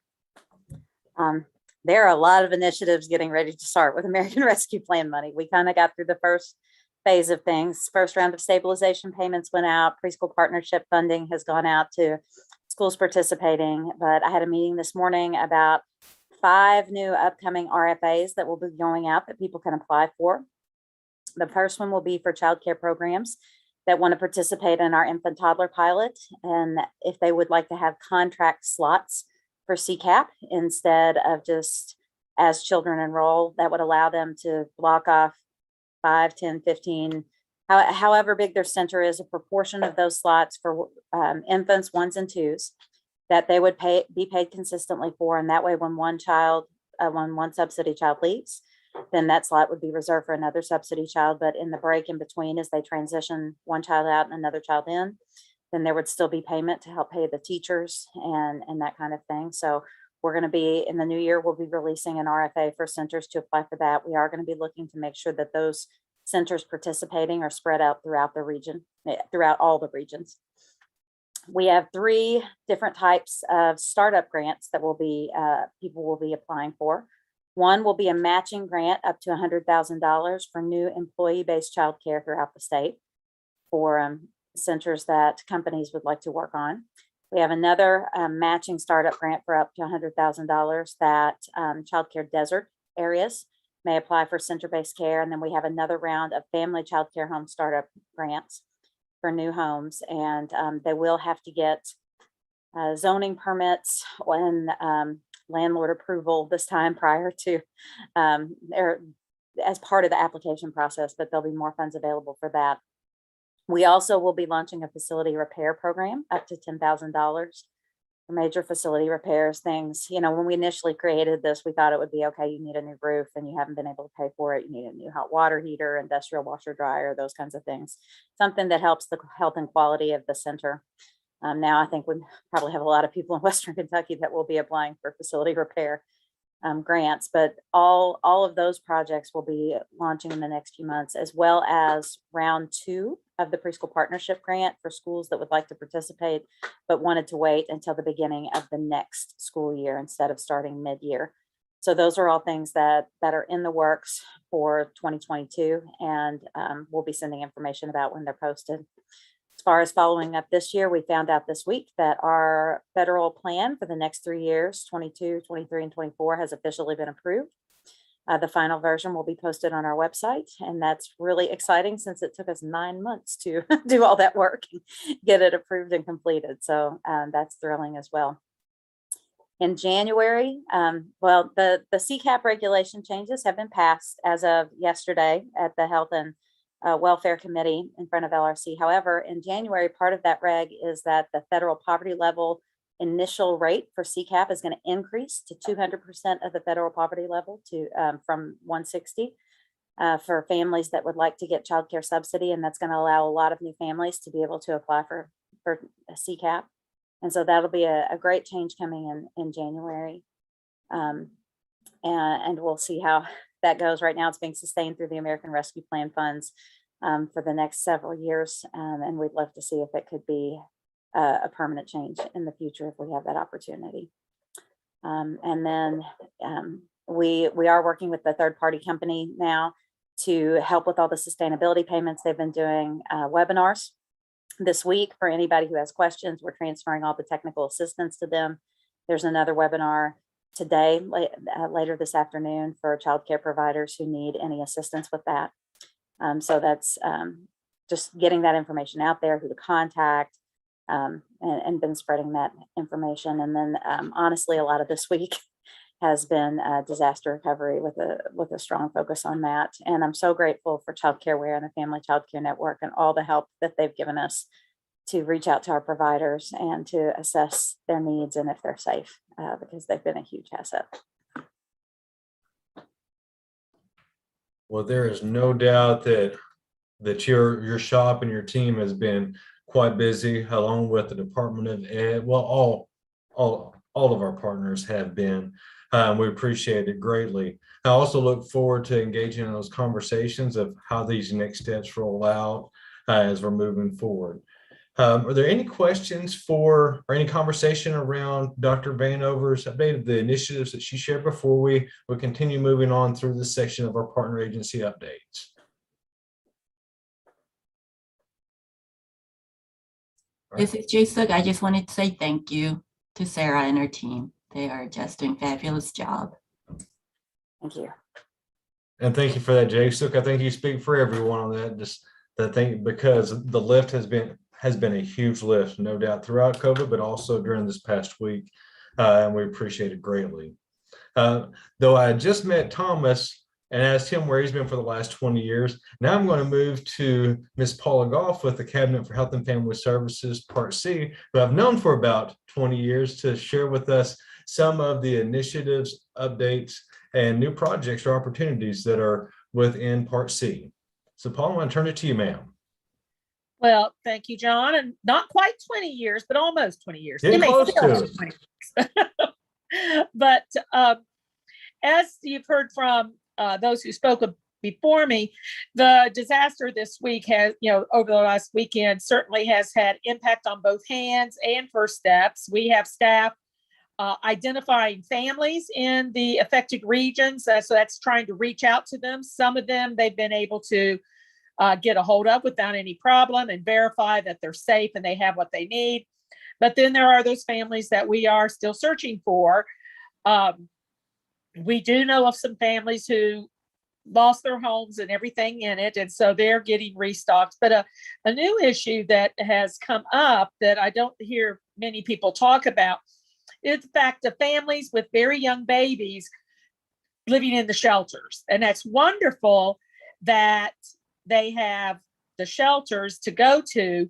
There are a lot of initiatives getting ready to start with American Rescue Plan money. We kind of got through the first phase of things. First round of stabilization payments went out. Preschool partnership funding has gone out to schools participating. But I had a meeting this morning about 5 new upcoming RFAs that will be going out that people can apply for. The first one will be for childcare programs that want to participate in our infant toddler pilot. And if they would like to have contract slots for CCAP instead of just as children enroll, that would allow them to block off 5, 10, 15, however big their center is, a proportion of those slots for infants, 1s and 2s, that they would be paid consistently for. And that way, when one subsidy child leaves, then that slot would be reserved for another subsidy child. But in the break in between, as they transition one child out and another child in, then there would still be payment to help pay the teachers and that kind of thing. So we're going to be, in the new year, we'll be releasing an RFA for centers to apply for that. We are going to be looking to make sure that those centers participating are spread out throughout the region, throughout all the regions. We have 3 different types of startup grants that will be people will be applying for. One will be a matching grant up to $100,000 for new employee-based childcare throughout the state for centers that companies would like to work on. We have another matching startup grant for up to $100,000 that childcare desert areas may apply for center-based care. And then we have another round of family childcare home startup grants for new homes. And they will have to get zoning permits and landlord approval this time prior to, or as part of the application process, but there'll be more funds available for that. We also will be launching a facility repair program up to $10,000 major facility repairs, things, when we initially created this, we thought it would be okay. You need a new roof and you haven't been able to pay for it. You need a new hot water heater, industrial washer dryer, those kinds of things. Something that helps the health and quality of the center. Now I think we probably have a lot of people in Western Kentucky that will be applying for facility repair grants, but all of those projects will be launching in the next few months, as well as round 2 of the preschool partnership grant for schools that would like to participate, but wanted to wait until the beginning of the next school year instead of starting mid-year. So those are all things that are in the works for 2022, and we'll be sending information about when they're posted. As far as following up this year, we found out this week that our federal plan for the next 3 years, 22, 23, and 24, has officially been approved. The final version will be posted on our website, and that's really exciting since it took us 9 months to do all that work and get it approved and completed. So that's thrilling as well. In January, the CCAP regulation changes have been passed as of yesterday at the Health and Welfare Committee in front of LRC. However, in January, part of that reg is that the federal poverty level initial rate for CCAP is going to increase to 200% of the federal poverty level from 160 for families that would like to get child care subsidy. And that's going to allow a lot of new families to be able to apply for a CCAP. And so that'll be a great change coming in January. And we'll see how that goes. Right now, it's being sustained through the American Rescue Plan funds for the next several years. And we'd love to see if it could be a permanent change in the future if we have that opportunity. And then we are working with the third-party company now to help with all the sustainability payments. They've been doing webinars this week for anybody who has questions. We're transferring all the technical assistance to them. There's another webinar today, later this afternoon, for childcare providers who need any assistance with that. So that's just getting that information out there, who to contact, and been spreading that information. And then honestly, a lot of this week has been disaster recovery with a strong focus on that. And I'm so grateful for ChildCareWare and the Family Child Care Network and all the help that they've given us to reach out to our providers and to assess their needs and if they're safe, because they've been a huge asset. Well, there is no doubt that your shop and your team has been quite busy, along with the Department of Ed. Well, all of our partners have been. We appreciate it greatly. I also look forward to engaging in those conversations of how these next steps roll out as we're moving forward. Are there any questions or any conversation around Dr. Vanover's update of the initiatives that she shared before we continue moving on through this section of our partner agency updates? This is Jason. I just wanted to say thank you to Sarah and her team. They are just doing a fabulous job. Thank you. And thank you for that, Jason. I think you speak for everyone on that. Just that thing, because the lift has been a huge lift, no doubt, throughout COVID, but also during this past week, and we appreciate it greatly. Though I just met Thomas and asked him where he's been for the last 20 years. Now I'm going to move to Ms. Paula Goff with the Cabinet for Health and Family Services, Part C, who I've known for about 20 years, to share with us some of the initiatives, updates, and new projects or opportunities that are within Part C. So Paula, I want to turn it to you, ma'am. Well, thank you, John. And not quite 20 years, but almost 20 years. Getting close to it. 20 years. But as you've heard from those who spoke before me, the disaster this week has, over the last weekend, certainly has had impact on both hands and first steps. We have staff identifying families in the affected regions. So that's trying to reach out to them. Some of them they've been able to get a hold of without any problem and verify that they're safe and they have what they need. But then there are those families that we are still searching for. We do know of some families who lost their homes and everything in it, and so they're getting restocked. But a new issue that has come up that I don't hear many people talk about is the fact of families with very young babies living in the shelters. And that's wonderful that they have the shelters to go to,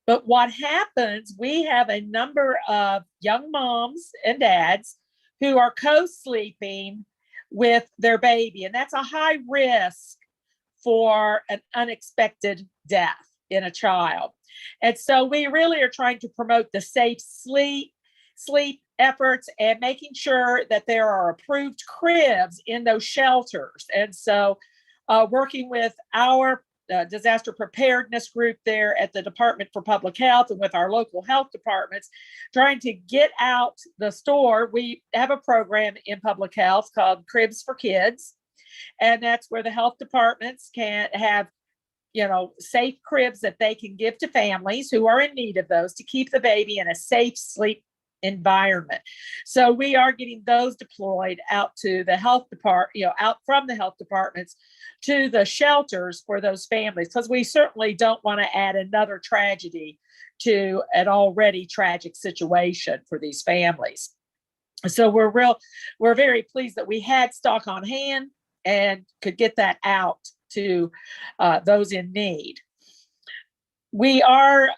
But what happens, we have a number of young moms and dads who are co-sleeping with their baby, and that's a high risk for an unexpected death in a child. And so we really are trying to promote the safe sleep efforts and making sure that there are approved cribs in those shelters. And so working with our disaster preparedness group there at the Department for Public Health and with our local health departments, trying to get out the store. We have a program in public health called Cribs for Kids, and that's where the health departments can have, safe cribs that they can give to families who are in need of those to keep the baby in a safe sleep environment. So we are getting those deployed out to the health department, out from the health departments to the shelters for those families, because we certainly don't want to add another tragedy to an already tragic situation for these families. So we're very pleased that we had stock on hand and could get that out to those in need. We are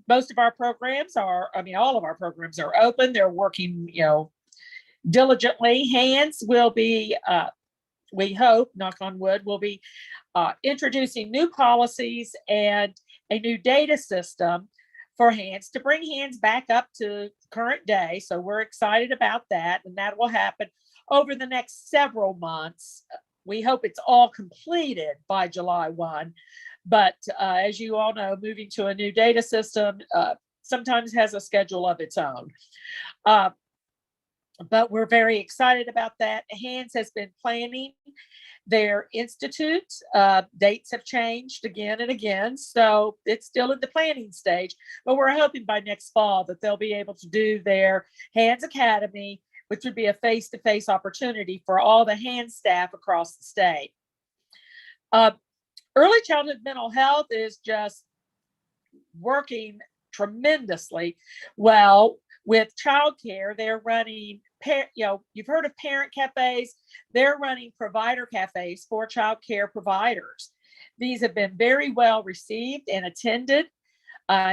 most of our programs are, all of our programs are open. They're working, diligently. Hands will be, we hope, knock on wood, will be introducing new policies and a new data system for Hands to bring Hands back up to current day. So we're excited about that, and that will happen over the next several months. We hope it's all completed by July 1. But as you all know, moving to a new data system sometimes has a schedule of its own. But we're very excited about that. Hands has been planning their institute. Dates have changed again and again, so it's still in the planning stage. But we're hoping by next fall that they'll be able to do their Hands Academy, which would be a face-to-face opportunity for all the Hands staff across the state. Early childhood mental health is just working tremendously well with childcare. They're running, you've heard of parent cafes. They're running provider cafes for childcare providers. These have been very well received and attended.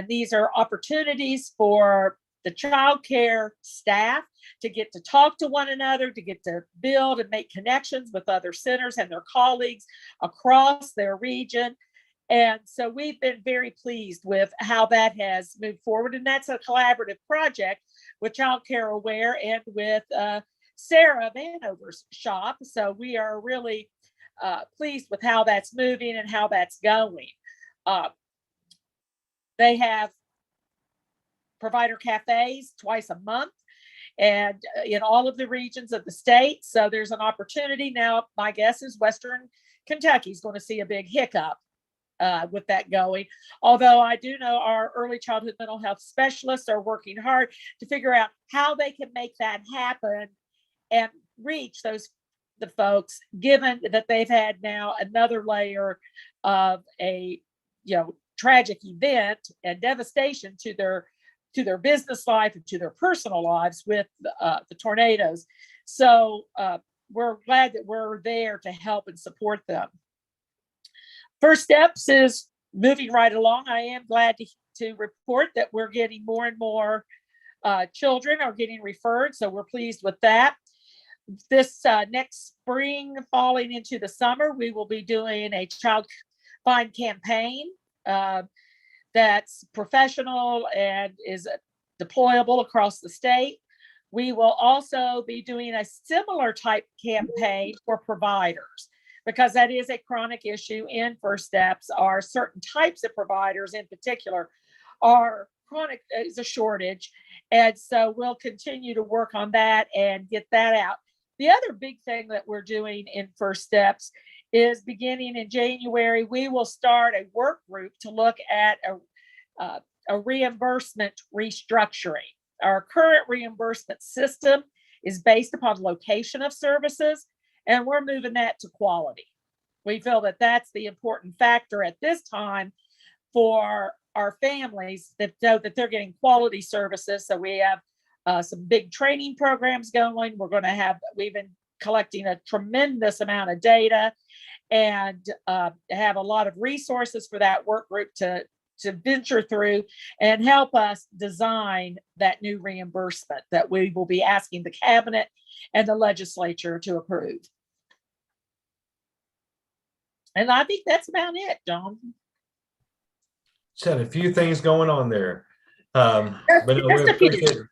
These are opportunities for the childcare staff to get to talk to one another, to get to build and make connections with other centers and their colleagues across their region. And so we've been very pleased with how that has moved forward. And that's a collaborative project with Child Care Aware and with Sarah Vanover's shop. So we are really pleased with how that's moving and how that's going. They have provider cafes twice a month and in all of the regions of the state. So there's an opportunity now. My guess is Western Kentucky is going to see a big hiccup with that going. Although I do know our early childhood mental health specialists are working hard to figure out how they can make that happen and reach the folks, given that they've had now another layer of a tragic event and devastation to their business life and to their personal lives with the tornadoes. So we're glad that we're there to help and support them. First Steps is moving right along. I am glad to report that we're getting more and more children are getting referred. So we're pleased with that. This next spring, falling into the summer, we will be doing a Child Find campaign that's professional and is deployable across the state. We will also be doing a similar type campaign for providers, because that is a chronic issue in First Steps. Are certain types of providers in particular are chronic, is a shortage. And so we'll continue to work on that and get that out. The other big thing that we're doing in First Steps is beginning in January, we will start a work group to look at a reimbursement restructuring. Our current reimbursement system is based upon location of services, and we're moving that to quality. We feel that that's the important factor at this time for our families that know that they're getting quality services. So we have some big training programs going. We've been collecting a tremendous amount of data and have a lot of resources for that work group to to venture through and help us design that new reimbursement that we will be asking the cabinet and the legislature to approve. And I think that's about it, John. Just had a few things going on there. But no, we Just a few.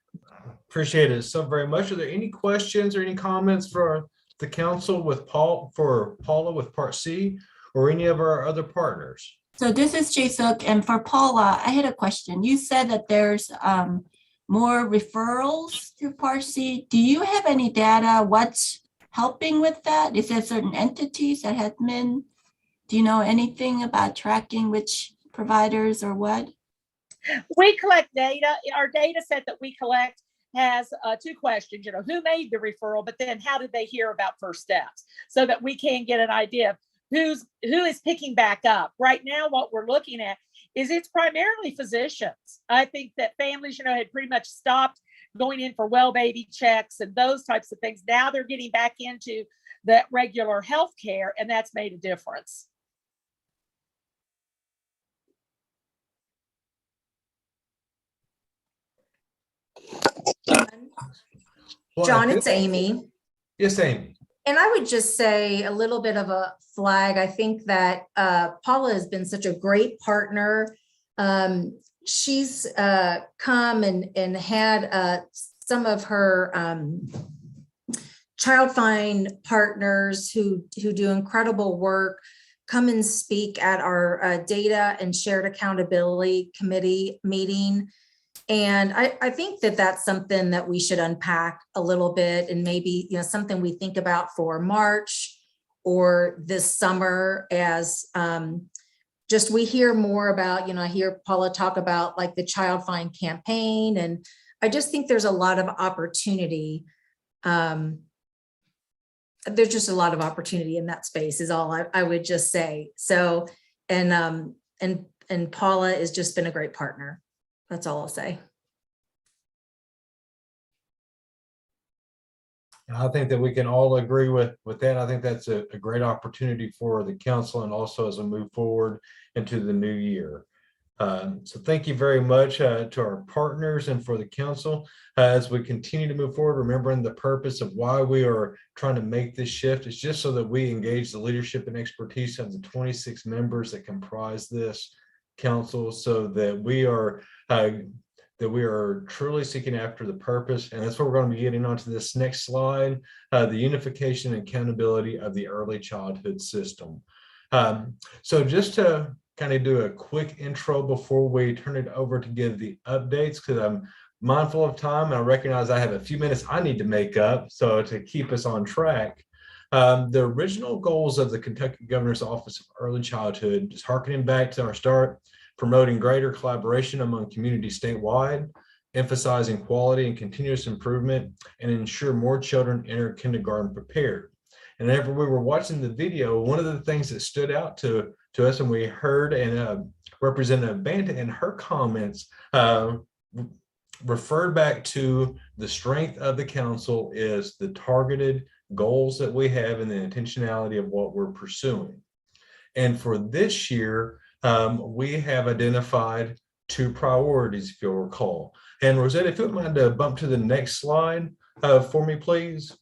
appreciate it so very much. Are there any questions or any comments for the council with Paula with Part C or any of our other partners? So this is Jae-Suk, and for Paula, I had a question. You said that there's more referrals to Part C. Do you have any data? What's helping with that? Is there certain entities that have been? Do you know anything about tracking which providers or what? We collect data. Our data set that we collect has two questions, who made the referral, but then how did they hear about First Steps, so that we can get an idea of who is picking back up. Right now, what we're looking at is it's primarily physicians. I think that families, had pretty much stopped going in for well baby checks and those types of things. Now they're getting back into that regular health care, and that's made a difference. John, it's Amy. Yes, Amy. And I would just say a little bit of a flag. I think that Paula has been such a great partner. She's come and had some of her Child Find partners who do incredible work come and speak at our Data and Shared Accountability Committee meeting. And I think that that's something that we should unpack a little bit, and maybe, something we think about for March or this summer as just we hear more about, I hear Paula talk about like the Child Find campaign, and I just think there's a lot of opportunity. There's just a lot of opportunity in that space is all I would just say. So, and Paula has just been a great partner. That's all I'll say. I think that we can all agree with that. I think that's a great opportunity for the council, and also as we move forward into the new year. So thank you very much to our partners and for the council as we continue to move forward, remembering the purpose of why we are trying to make this shift. It's just so that we engage the leadership and expertise of the 26 members that comprise this council, so that we are truly seeking after the purpose. And that's what we're going to be getting onto this next slide, the unification and accountability of the early childhood system. So just to kind of do a quick intro before we turn it over to give the updates, because I'm mindful of time and I recognize I have a few minutes I need to make up, so to keep us on track. The original goals of the Kentucky Governor's Office of Early Childhood, just harkening back to our start, promoting greater collaboration among communities statewide, emphasizing quality and continuous improvement, and ensure more children enter kindergarten prepared. And whenever we were watching the video, one of the things that stood out to us, and we heard and Representative Banta in her comments referred back to the strength of the council is the targeted goals that we have and the intentionality of what we're pursuing. And for this year, we have identified 2 priorities, if you'll recall. And Rosetta, if you would mind to bump to the next slide for me, please.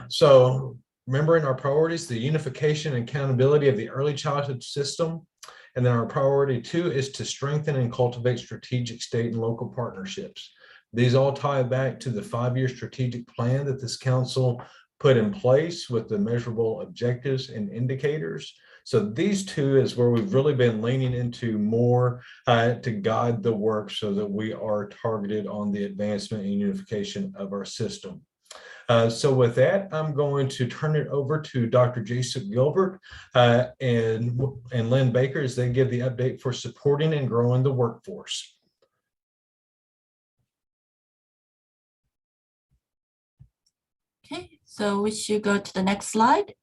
So remembering our priorities, the unification and accountability of the early childhood system. And then our priority 2 is to strengthen and cultivate strategic state and local partnerships. These all tie back to the 5-year strategic plan that this council put in place with the measurable objectives and indicators. So these 2 is where we've really been leaning into more to guide the work, so that we are targeted on the advancement and unification of our system. So with that, I'm going to turn it over to Dr. Jae-Suk Gilbert and Lynn Baker as they give the update for supporting and growing the workforce. Okay, so we should go to the next slide.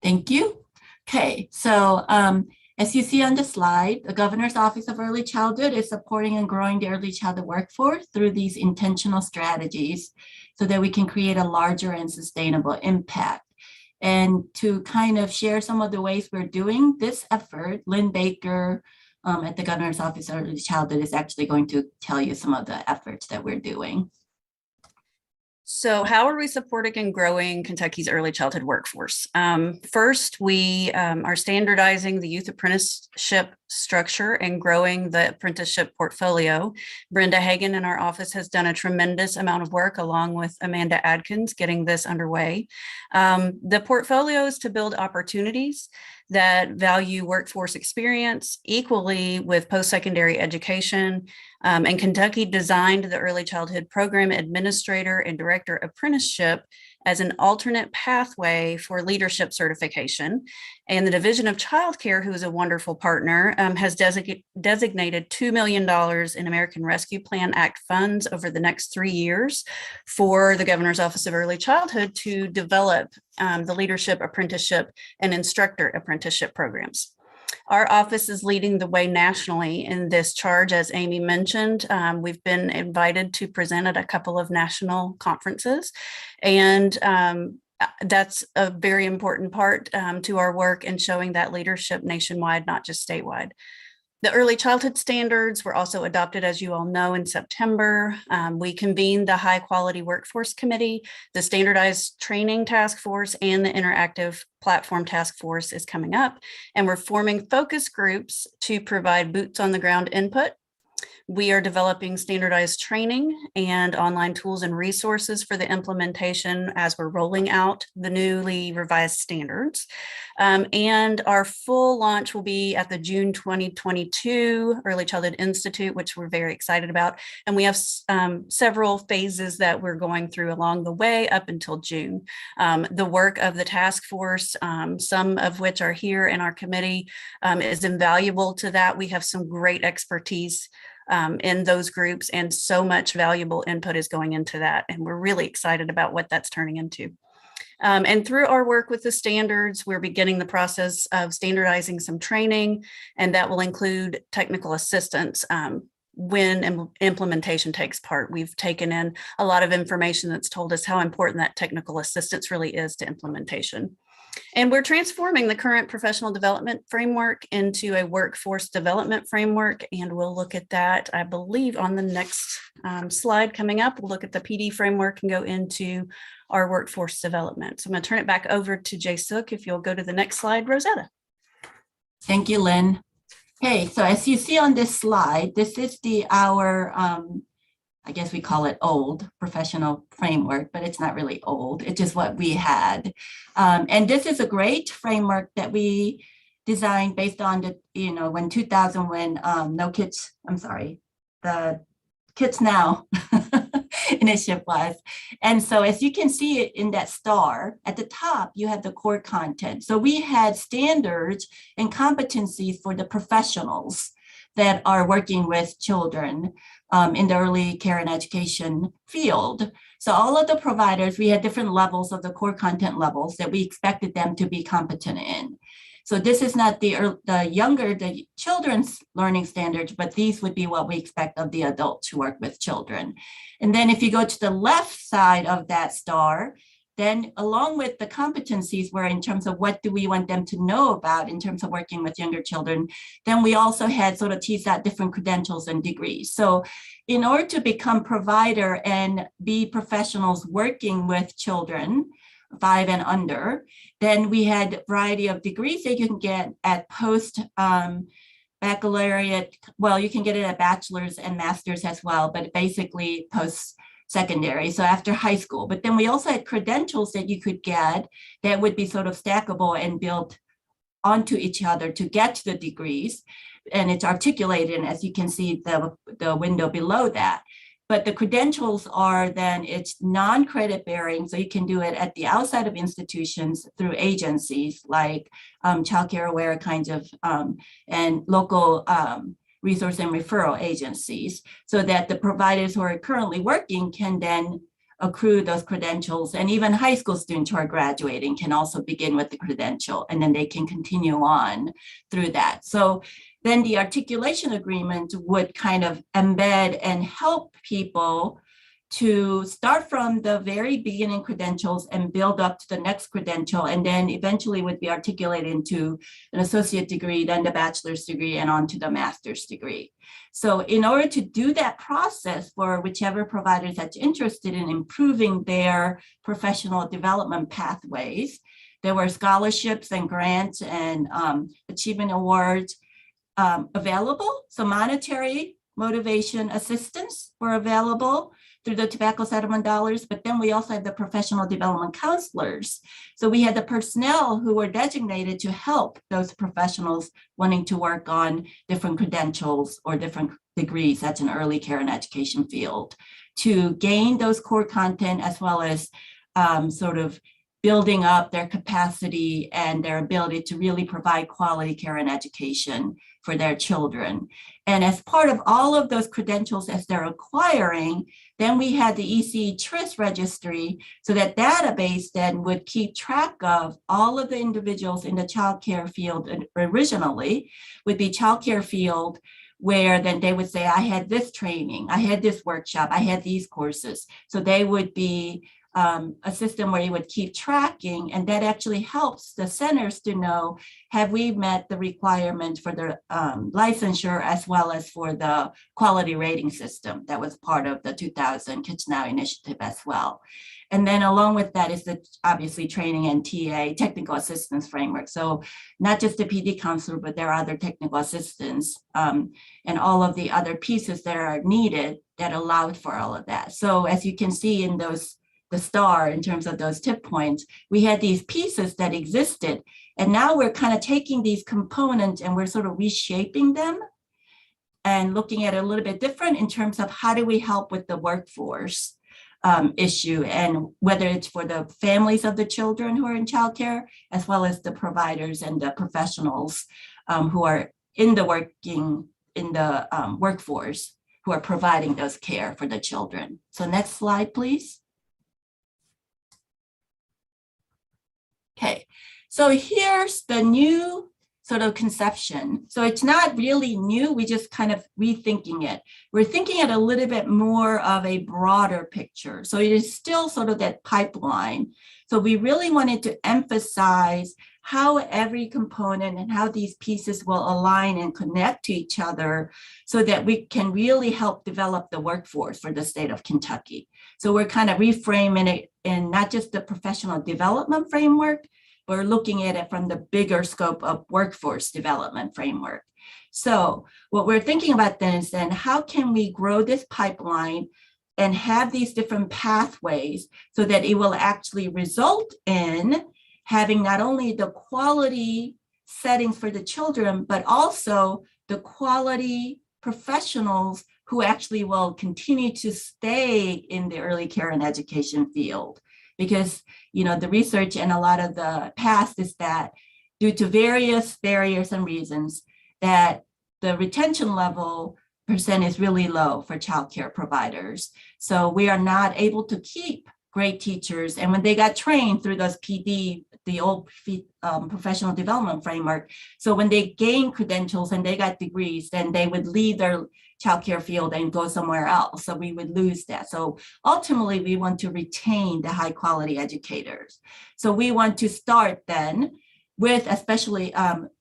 Thank you. Okay, so as you see on the slide, the Governor's Office of Early Childhood is supporting and growing the early childhood workforce through these intentional strategies so that we can create a larger and sustainable impact. And to kind of share some of the ways we're doing this effort, Lynn Baker at the Governor's Office of Early Childhood is actually going to tell you some of the efforts that we're doing. So how are we supporting and growing Kentucky's early childhood workforce? First, we are standardizing the youth apprenticeship structure and growing the apprenticeship portfolio. Brenda Hagan in our office has done a tremendous amount of work along with Amanda Adkins getting this underway. The portfolio is to build opportunities that value workforce experience equally with post-secondary education. And Kentucky designed the Early Childhood Program Administrator and Director Apprenticeship as an alternate pathway for leadership certification. And the Division of Child Care, who is a wonderful partner, has designated $2 million in American Rescue Plan Act funds over the next 3 years for the Governor's Office of Early Childhood to develop the leadership, apprenticeship, and instructor apprenticeship programs. Our office is leading the way nationally in this charge. As Amy mentioned, we've been invited to present at a couple of national conferences, and that's a very important part to our work in showing that leadership nationwide, not just statewide. The early childhood standards were also adopted, as you all know, in September. We convened the High Quality Workforce Committee, the Standardized Training Task Force, and the Interactive Platform Task Force is coming up. And we're forming focus groups to provide boots on the ground input. We are developing standardized training and online tools and resources for the implementation as we're rolling out the newly revised standards. And our full launch will be at the June 2022 Early Childhood Institute, which we're very excited about. And we have several phases that we're going through along the way up until June. The work of the task force, some of which are here in our committee, is invaluable to that. We have some great expertise in those groups, and so much valuable input is going into that. And we're really excited about what that's turning into. And through our work with the standards, we're beginning the process of standardizing some training, and that will include technical assistance when implementation takes part. We've taken in a lot of information that's told us how important that technical assistance really is to implementation. And we're transforming the current professional development framework into a workforce development framework. And we'll look at that, I believe, on the next slide coming up. We'll look at the PD framework and go into our workforce development. So I'm going to turn it back over to Jay Sook. If you'll go to the next slide, Rosetta. Thank you, Lynn. Okay, so as you see on this slide, this is our I guess we call it old professional framework, but it's not really old. It's just what we had. And this is a great framework that we designed based on the, when 2000, when the Kids Now initiative was. And so as you can see it in that star, at the top, you have the core content. So we had standards and competencies for the professionals that are working with children in the early care and education field. So all of the providers, we had different levels of the core content levels that we expected them to be competent in. So this is not the children's learning standards, but these would be what we expect of the adults who work with children. And then if you go to the left side of that star, then along with the competencies were in terms of what do we want them to know about in terms of working with younger children, then we also had sort of teased out different credentials and degrees. So in order to become provider and be professionals working with children 5 and under, then we had a variety of degrees that you can get at post baccalaureate. Well, you can get it at bachelor's and master's as well, but basically post-secondary, so after high school. But then we also had credentials that you could get that would be sort of stackable and built onto each other to get to the degrees. And it's articulated, and as you can see the window below that. But the credentials are then, it's non-credit bearing, so you can do it at the outside of institutions through agencies like Child Care Aware kinds of, and local resource and referral agencies, so that the providers who are currently working can then accrue those credentials. And even high school students who are graduating can also begin with the credential, and then they can continue on through that. So then the articulation agreement would kind of embed and help people to start from the very beginning credentials and build up to the next credential, and then eventually would be articulated into an associate degree, then the bachelor's degree, and on to the master's degree. So in order to do that process for whichever provider that's interested in improving their professional development pathways, there were scholarships and grants and achievement awards available. So monetary motivation assistance were available through the tobacco settlement dollars, but then we also had the professional development counselors. So we had the personnel who were designated to help those professionals wanting to work on different credentials or different degrees that's an early care and education field to gain those core content as well as sort of building up their capacity and their ability to really provide quality care and education for their children. And as part of all of those credentials as they're acquiring, then we had the ECE TRIS registry. So that database then would keep track of all of the individuals in the childcare field. And originally would be childcare field, where then they would say, I had this training, I had this workshop, I had these courses. So they would be a system where you would keep tracking, and that actually helps the centers to know, have we met the requirement for the licensure as well as for the quality rating system that was part of the 2000 Kids Now initiative as well. And then along with that is the obviously training and TA, technical assistance framework. So not just the PD counselor, but there are other technical assistants and all of the other pieces that are needed that allowed for all of that. So as you can see in those, the star in terms of those tip points, we had these pieces that existed. And now we're kind of taking these components and we're sort of reshaping them and looking at it a little bit different in terms of how do we help with the workforce issue, and whether it's for the families of the children who are in childcare, as well as the providers and the professionals who are in the workforce who are providing those care for the children. So next slide, please. Okay, so here's the new sort of conception. So it's not really new, we just kind of rethinking it. We're thinking it a little bit more of a broader picture. So it is still sort of that pipeline. So we really wanted to emphasize how every component and how these pieces will align and connect to each other so that we can really help develop the workforce for the state of Kentucky. So we're kind of reframing it in not just the professional development framework, we're looking at it from the bigger scope of workforce development framework. So what we're thinking about then is then how can we grow this pipeline and have these different pathways so that it will actually result in having not only the quality settings for the children, but also the quality professionals who actually will continue to stay in the early care and education field. Because, you know, the research and a lot of the past is that due to various barriers and reasons that the retention level percent is really low for childcare providers. So we are not able to keep great teachers. And when they got trained through those PD, the old professional development framework, so when they gained credentials and they got degrees, then they would leave their childcare field and go somewhere else. So we would lose that. So ultimately, we want to retain the high quality educators. So we want to start then with, especially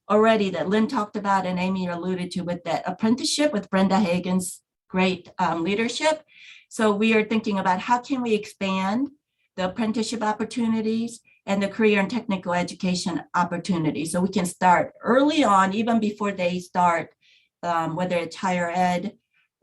already that Lynn talked about and Amy alluded to, with that apprenticeship with Brenda Hagen's great leadership. So we are thinking about how can we expand the apprenticeship opportunities and the career and technical education opportunities. So we can start early on, even before they start, whether it's higher ed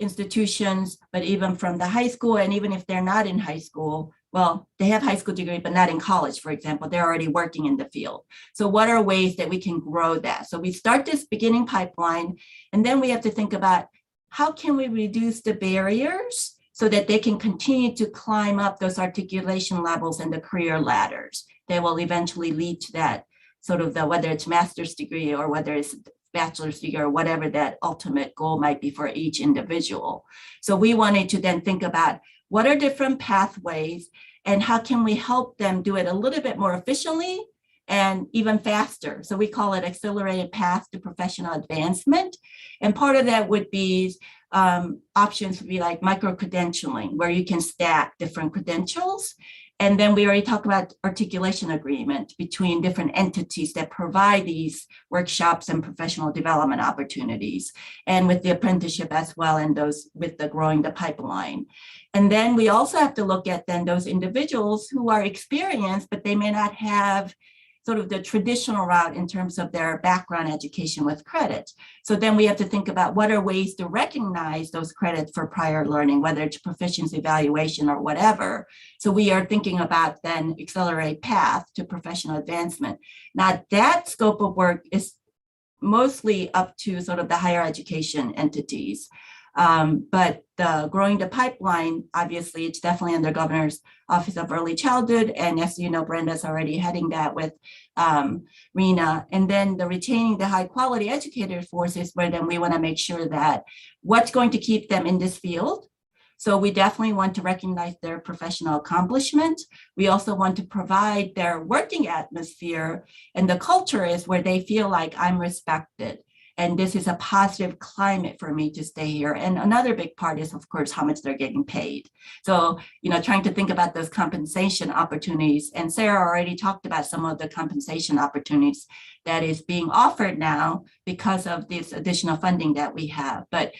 institutions, but even from the high school, and even if they're not in high school, well, they have high school degree, but not in college, for example, they're already working in the field. So what are ways that we can grow that? So we start this beginning pipeline, and then we have to think about how can we reduce the barriers so that they can continue to climb up those articulation levels and the career ladders that will eventually lead to that sort of the, whether it's master's degree or whether it's bachelor's degree or whatever that ultimate goal might be for each individual. So we wanted to then think about what are different pathways and how can we help them do it a little bit more efficiently and even faster. So we call it accelerated path to professional advancement. And part of that would be options would be like micro-credentialing, where you can stack different credentials. And then we already talked about articulation agreement between different entities that provide these workshops and professional development opportunities, and with the apprenticeship as well, and those with the growing the pipeline. And then we also have to look at then those individuals who are experienced, but they may not have sort of the traditional route in terms of their background education with credit. So then we have to think about what are ways to recognize those credits for prior learning, whether it's proficiency evaluation or whatever. So we are thinking about then accelerate path to professional advancement. Now that scope of work is mostly up to sort of the higher education entities. But the growing the pipeline, obviously, it's definitely under Governor's Office of Early Childhood. And as you know, Brenda's already heading that with Rena. And then the retaining the high quality educator force is where then we want to make sure that what's going to keep them in this field. So we definitely want to recognize their professional accomplishment. We also want to provide their working atmosphere, and the culture is where they feel like I'm respected. And this is a positive climate for me to stay here. And another big part is, of course, how much they're getting paid. So, trying to think about those compensation opportunities. And Sarah already talked about some of the compensation opportunities that is being offered now because of this additional funding that we have. But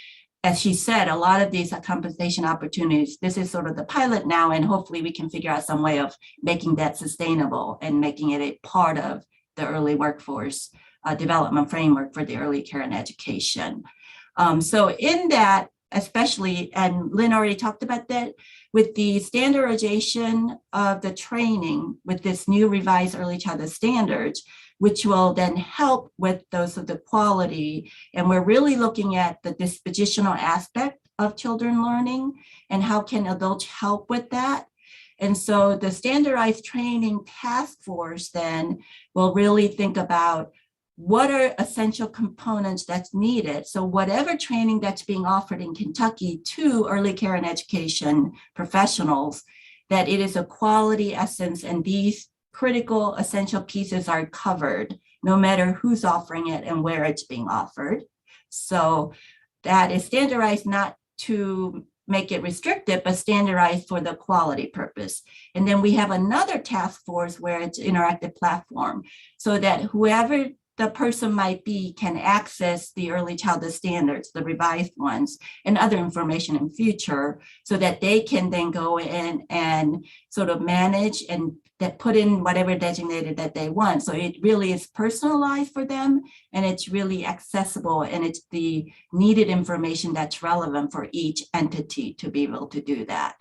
as she said, a lot of these compensation opportunities, this is sort of the pilot now, and hopefully we can figure out some way of making that sustainable and making it a part of the early workforce development framework for the early care and education. So in that, especially, and Lynn already talked about that, with the standardization of the training with this new revised early childhood standards, which will then help with those of the quality. And we're really looking at the dispositional aspect of children learning and how can adults help with that. And so the standardized training task force then will really think about what are essential components that's needed. So whatever training that's being offered in Kentucky to early care and education professionals, that it is a quality essence, and these critical essential pieces are covered no matter who's offering it and where it's being offered. So that is standardized not to make it restricted, but standardized for the quality purpose. And then we have another task force where it's interactive platform, so that whoever the person might be can access the early childhood standards, the revised ones, and other information in future, so that they can then go in and sort of manage and that put in whatever designated that they want. So it really is personalized for them, and it's really accessible, and it's the needed information that's relevant for each entity to be able to do that.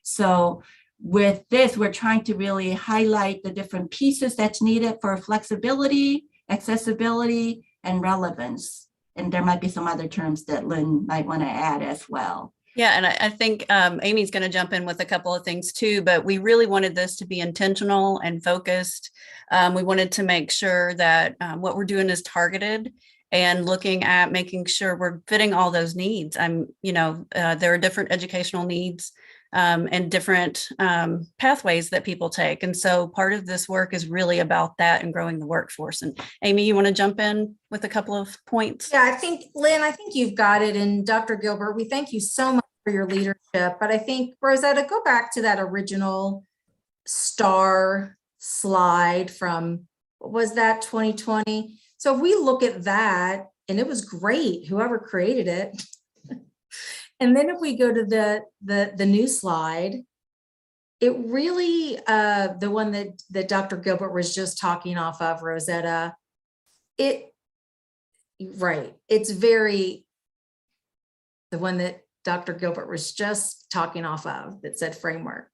So with this, we're trying to really highlight the different pieces that's needed for flexibility, accessibility, and relevance. And there might be some other terms that Lynn might want to add as well. Yeah, and I think Amy's going to jump in with a couple of things too, but we really wanted this to be intentional and focused. We wanted to make sure that what we're doing is targeted and looking at making sure we're fitting all those needs. There are different educational needs and different pathways that people take. And so part of this work is really about that and growing the workforce. And Amy, you want to jump in with a couple of points? Yeah, I think, Lynn, you've got it. And Dr. Gilbert, we thank you so much for your leadership. But I think, Rosetta, go back to that original STAR slide from, what was that, 2020? So if we look at that, and it was great, whoever created it. And then if we go to the new slide, it really, the one that Dr. Gilbert was just talking off of, Rosetta, it's very, the one that Dr. Gilbert was just talking off of that said framework,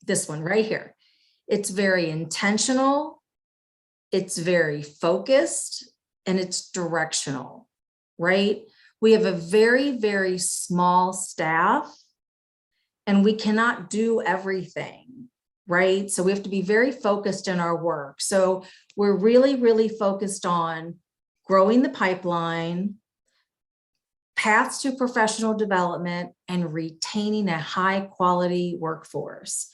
this one right here. It's very intentional, it's very focused, and it's directional, right? We have a very, very small staff, and we cannot do everything, right? So we have to be very focused in our work. So we're really, really focused on growing the pipeline, paths to professional development, and retaining a high quality workforce.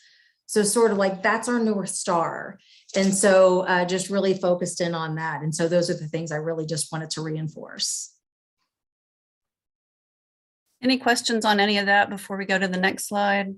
So sort of like that's our North Star. And so just really focused in on that. And so those are the things I really just wanted to reinforce. Any questions on any of that before we go to the next slide?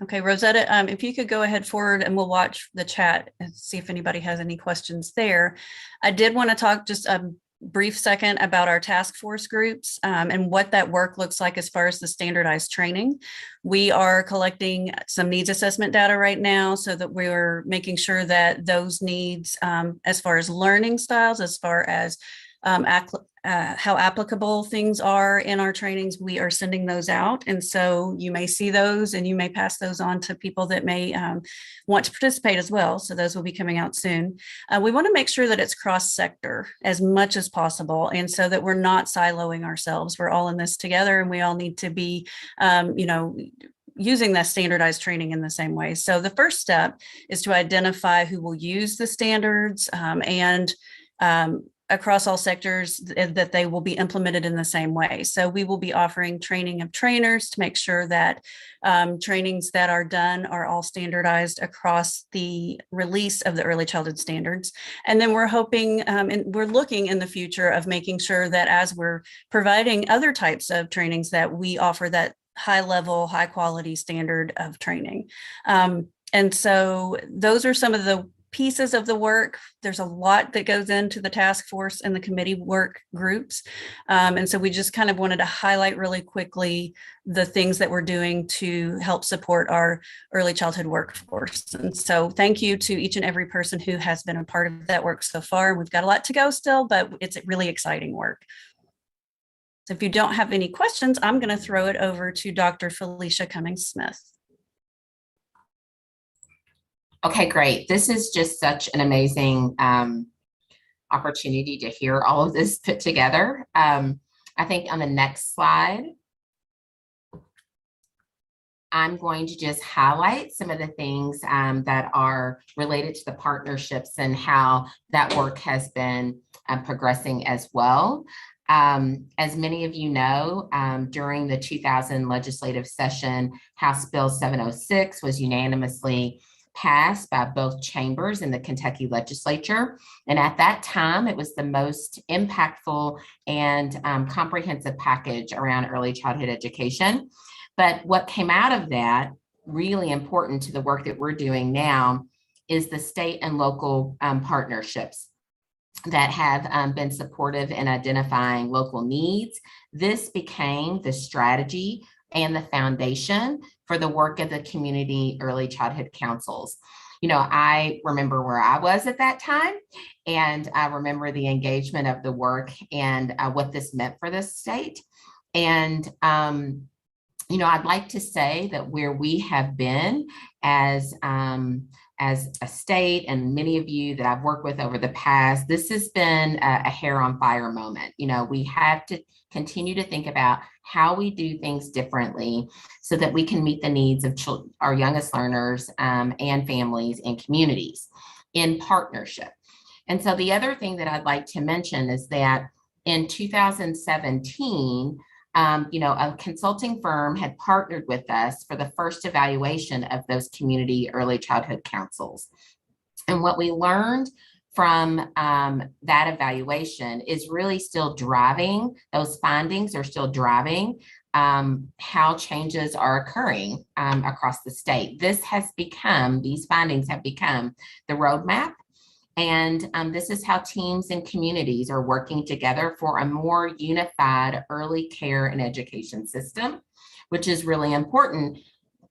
Okay, Rosetta, if you could go ahead forward and we'll watch the chat and see if anybody has any questions there. I did want to talk just a brief second about our task force groups and what that work looks like as far as the standardized training. We are collecting some needs assessment data right now so that we're making sure that those needs as far as learning styles, as far as how applicable things are in our trainings, we are sending those out. And so you may see those and you may pass those on to people that may want to participate as well. So those will be coming out soon. We want to make sure that it's cross-sector as much as possible. And so that we're not siloing ourselves. We're all in this together and we all need to be, using that standardized training in the same way. So the first step is to identify who will use the standards and across all sectors that they will be implemented in the same way. So we will be offering training of trainers to make sure that trainings that are done are all standardized across the release of the early childhood standards. And then we're hoping and we're looking in the future of making sure that as we're providing other types of trainings that we offer that high level, high quality standard of training. And so those are some of the pieces of the work. There's a lot that goes into the task force and the committee work groups. And so we just kind of wanted to highlight really quickly the things that we're doing to help support our early childhood workforce. And so thank you to each and every person who has been a part of that work so far. We've got a lot to go still, but it's really exciting work. So if you don't have any questions, I'm going to throw it over to Dr. Felicia Cummings-Smith. Okay, great. This is just such an amazing opportunity to hear all of this put together. I think on the next slide, I'm going to just highlight some of the things that are related to the partnerships and how that work has been progressing as well. As many of you know, during the 2000 legislative session, House Bill 706 was unanimously passed by both chambers in the Kentucky legislature. And at that time, it was the most impactful and comprehensive package around early childhood education. But what came out of that, really important to the work that we're doing now, is the state and local partnerships that have been supportive in identifying local needs. This became the strategy and the foundation for the work of the community early childhood councils. You know, I remember where I was at that time, and I remember the engagement of the work and what this meant for the state. And, you know, I'd like to say that where we have been as a state, and many of you that I've worked with over the past, this has been a hair on fire moment. You know, we have to continue to think about how we do things differently so that we can meet the needs of our youngest learners and families and communities in partnership. And so the other thing that I'd like to mention is that in 2017, you know, a consulting firm had partnered with us for the first evaluation of those community early childhood councils. And what we learned from that evaluation is really still driving, those findings are still driving how changes are occurring across the state. This has become, these findings have become the roadmap. And this is how teams and communities are working together for a more unified early care and education system, which is really important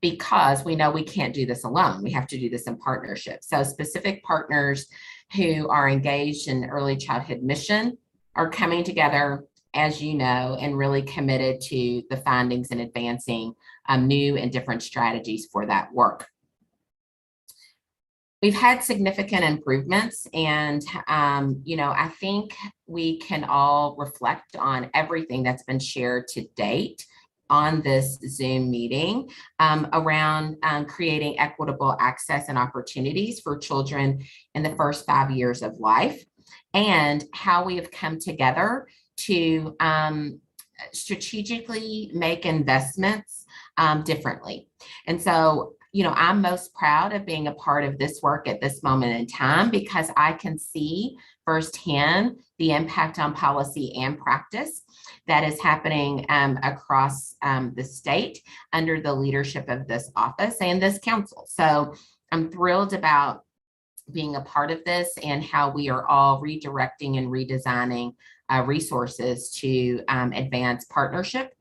because we know we can't do this alone. We have to do this in partnership. So specific partners who are engaged in early childhood mission are coming together, as you know, and really committed to the findings and advancing new and different strategies for that work. We've had significant improvements, and you know, I think we can all reflect on everything that's been shared to date on this Zoom meeting around creating equitable access and opportunities for children in the first 5 years of life, and how we have come together to strategically make investments differently. And so, you know, I'm most proud of being a part of this work at this moment in time because I can see firsthand the impact on policy and practice that is happening across the state under the leadership of this office and this council. So I'm thrilled about being a part of this and how we are all redirecting and redesigning resources to advance partnership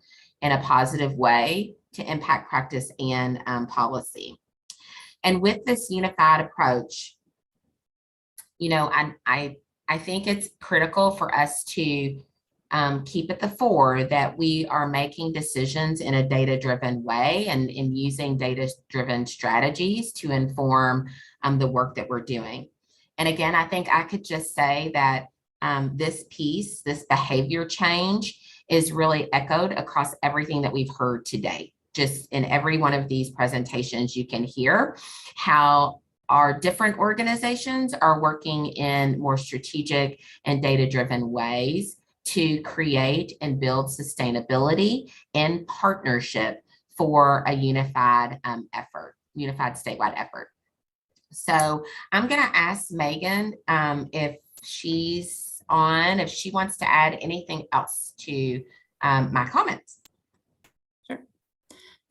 in a positive way to impact practice and policy. And with this unified approach, you know, I think it's critical for us to keep at the fore that we are making decisions in a data-driven way and in using data-driven strategies to inform the work that we're doing. And again, I think I could just say that this piece, this behavior change, is really echoed across everything that we've heard today. Just in every one of these presentations, you can hear how our different organizations are working in more strategic and data-driven ways to create and build sustainability in partnership for a unified effort, unified statewide effort. So I'm going to ask Megan if she's on, if she wants to add anything else to my comments.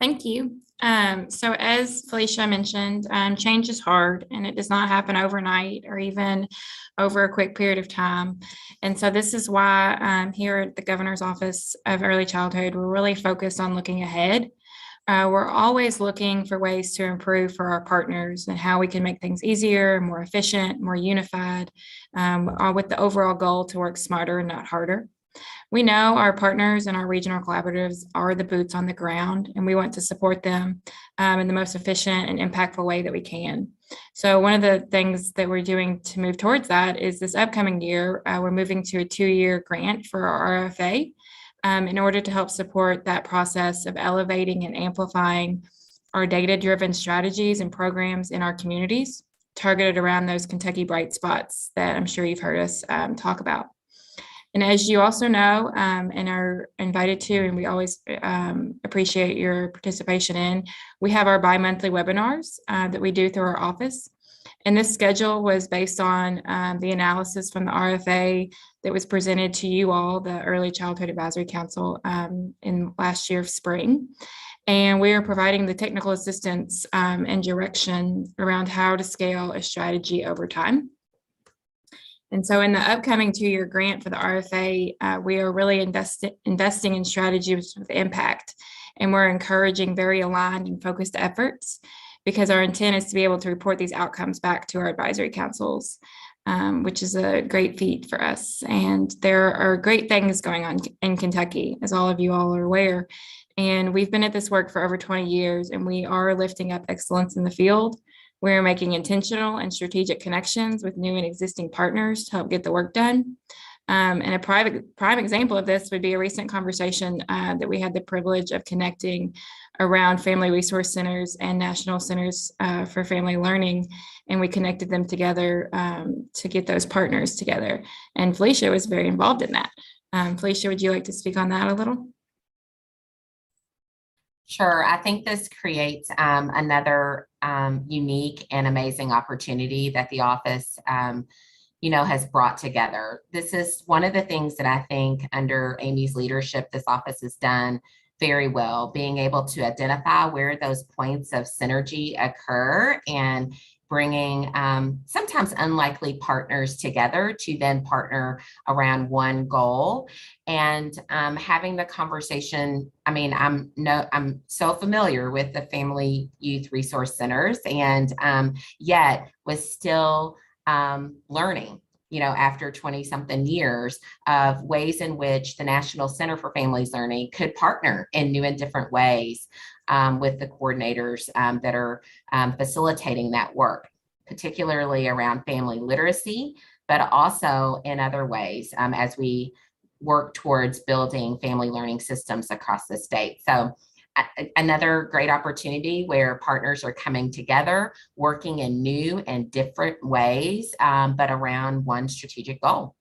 Thank you. So as Felicia mentioned, change is hard and it does not happen overnight or even over a quick period of time. And so this is why here at the Governor's Office of Early Childhood, we're really focused on looking ahead. We're always looking for ways to improve for our partners and how we can make things easier, more efficient, more unified, with the overall goal to work smarter and not harder. We know our partners and our regional collaboratives are the boots on the ground, and we want to support them in the most efficient and impactful way that we can. So one of the things that we're doing to move towards that is this upcoming year, we're moving to a 2-year grant for our RFA in order to help support that process of elevating and amplifying our data-driven strategies and programs in our communities, targeted around those Kentucky bright spots that I'm sure you've heard us talk about. And as you also know and are invited to, and we always appreciate your participation in, we have our bi-monthly webinars that we do through our office. And this schedule was based on the analysis from the RFA that was presented to you all, the Early Childhood Advisory Council, in last year's spring. And we are providing the technical assistance and direction around how to scale a strategy over time. And so in the upcoming 2-year grant for the RFA, we are really investing in strategies with impact. And we're encouraging very aligned and focused efforts because our intent is to be able to report these outcomes back to our advisory councils, which is a great feat for us. And there are great things going on in Kentucky, as all of you all are aware. And we've been at this work for over 20 years, and we are lifting up excellence in the field. We're making intentional and strategic connections with new and existing partners to help get the work done. And a prime example of this would be a recent conversation that we had the privilege of connecting around family resource centers and national centers for family learning. And we connected them together to get those partners together. And Felicia was very involved in that. Felicia, would you like to speak on that a little? Sure. I think this creates another unique and amazing opportunity that the office, has brought together. This is one of the things that I think under Amy's leadership, this office has done very well, being able to identify where those points of synergy occur and bringing sometimes unlikely partners together to then partner around one goal and having the conversation. I mean, I'm so familiar with the Family Youth Resource Centers and yet was still learning, after 20 something years of ways in which the National Center for Family Learning could partner in new and different ways with the coordinators that are facilitating that work, particularly around family literacy, but also in other ways as we work towards building family learning systems across the state. So another great opportunity where partners are coming together, working in new and different ways, but around one strategic goal.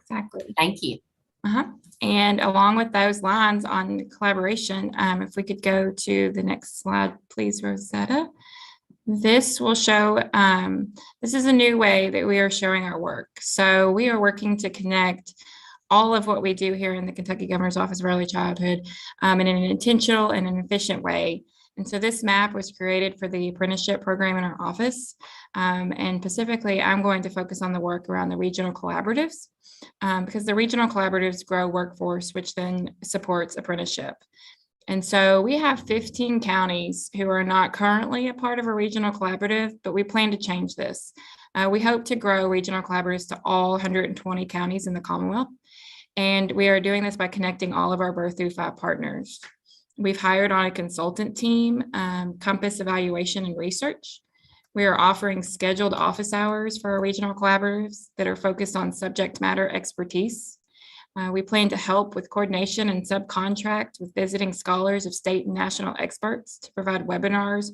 Exactly. Thank you. And along with those lines on collaboration, if we could go to the next slide, please, Rosetta. This will show, this is a new way that we are showing our work. So we are working to connect all of what we do here in the Kentucky Governor's Office of Early Childhood in an intentional and an efficient way. And so this map was created for the apprenticeship program in our office. And specifically, I'm going to focus on the work around the regional collaboratives because the regional collaboratives grow workforce, which then supports apprenticeship. And so we have 15 counties who are not currently a part of a regional collaborative, but we plan to change this. We hope to grow regional collaboratives to all 120 counties in the Commonwealth. And we are doing this by connecting all of our birth through 5 partners. We've hired on a consultant team, Compass Evaluation and Research. We are offering scheduled office hours for our regional collaboratives that are focused on subject matter expertise. We plan to help with coordination and subcontract with visiting scholars of state and national experts to provide webinars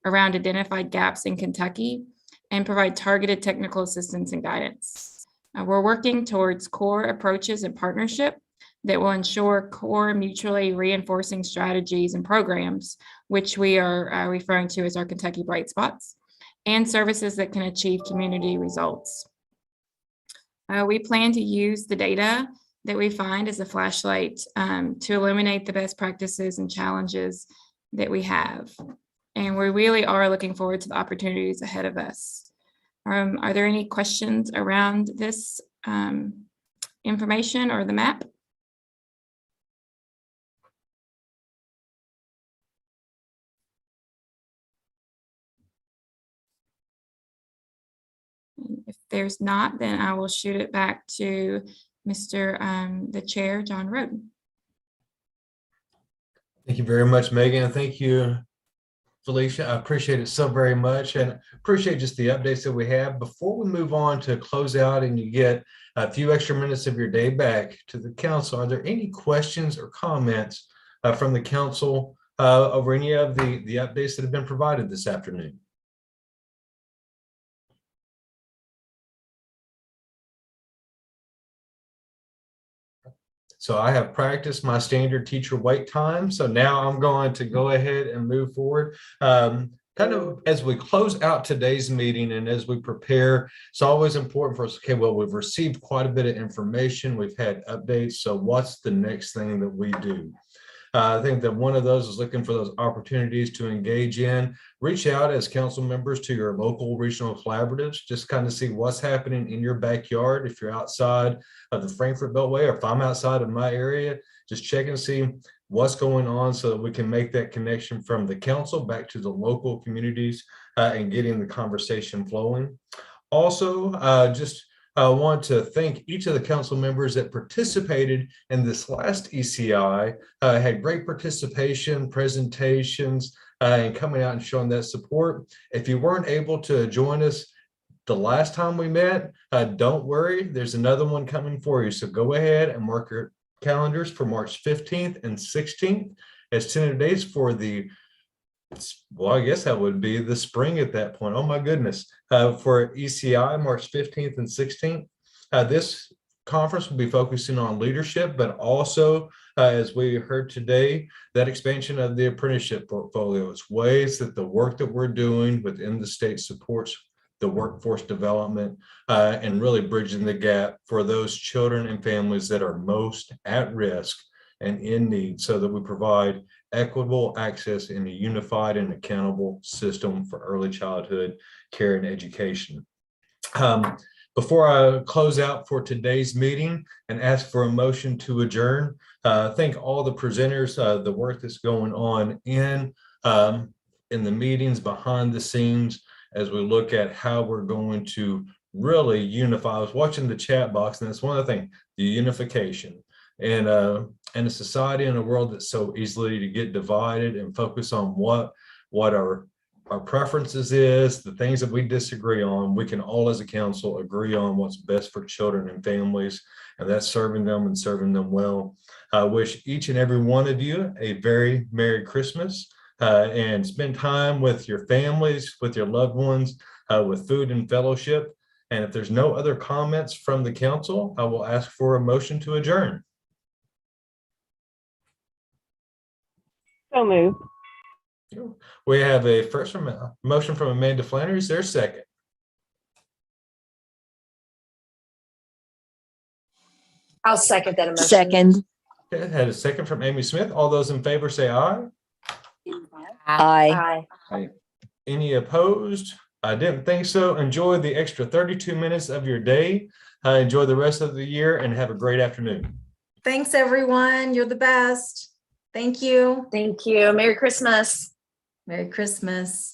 around identified gaps in Kentucky and provide targeted technical assistance and guidance. We're working towards core approaches and partnership that will ensure core mutually reinforcing strategies and programs, which we are referring to as our Kentucky Bright Spots, and services that can achieve community results. We plan to use the data that we find as a flashlight to illuminate the best practices and challenges that we have. And we really are looking forward to the opportunities ahead of us. Are there any questions around this information or the map? If there's not, then I will shoot it back to the chair, John Roden. Thank you very much, Megan. Thank you, Felicia. I appreciate it so very much and appreciate just the updates that we have. Before we move on to close out and you get a few extra minutes of your day back to the council, are there any questions or comments from the council over any of the updates that have been provided this afternoon? So I have practiced my standard teacher wait time. So now I'm going to go ahead and move forward. Kind of as we close out today's meeting and as we prepare, it's always important for us, okay, well, we've received quite a bit of information. We've had updates. So what's the next thing that we do? I think that one of those is looking for those opportunities to engage in, reach out as council members to your local regional collaboratives, just kind of see what's happening in your backyard. If you're outside of the Frankfort Beltway, or if I'm outside of my area, just check and see what's going on so that we can make that connection from the council back to the local communities and getting the conversation flowing. Also, I want to thank each of the council members that participated in this last ECI, had great participation, presentations, and coming out and showing that support. If you weren't able to join us the last time we met, don't worry, there's another one coming for you. So go ahead and mark your calendars for March 15th and 16th as tentative dates for the, well, I guess that would be the spring at that point. Oh my goodness. For ECI, March 15th and 16th. This conference will be focusing on leadership, but also, as we heard today, that expansion of the apprenticeship portfolio. It's ways that the work that we're doing within the state supports the workforce development and really bridging the gap for those children and families that are most at risk and in need, so that we provide equitable access in a unified and accountable system for early childhood care and education. Before I close out for today's meeting and ask for a motion to adjourn, thank all the presenters, the work that's going on in the meetings behind the scenes as we look at how we're going to really unify. I was watching the chat box, and that's one of the things, the unification. And a society and a world that's so easily to get divided and focus on what our preferences is, the things that we disagree on, we can all as a council agree on what's best for children and families, and that's serving them and serving them well. I wish each and every one of you a very Merry Christmas and spend time with your families, with your loved ones, with food and fellowship. And if there's no other comments from the council, I will ask for a motion to adjourn. So moved. We have a motion from Amanda Flannery. Is there a second? I'll second that emotion. Second. Okay, had a second from Amy Smith. All those in favor say aye. Aye. Aye. Any opposed? I didn't think so. Enjoy the extra 32 minutes of your day. Enjoy the rest of the year and have a great afternoon. Thanks, everyone. You're the best. Thank you. Thank you. Merry Christmas. Merry Christmas.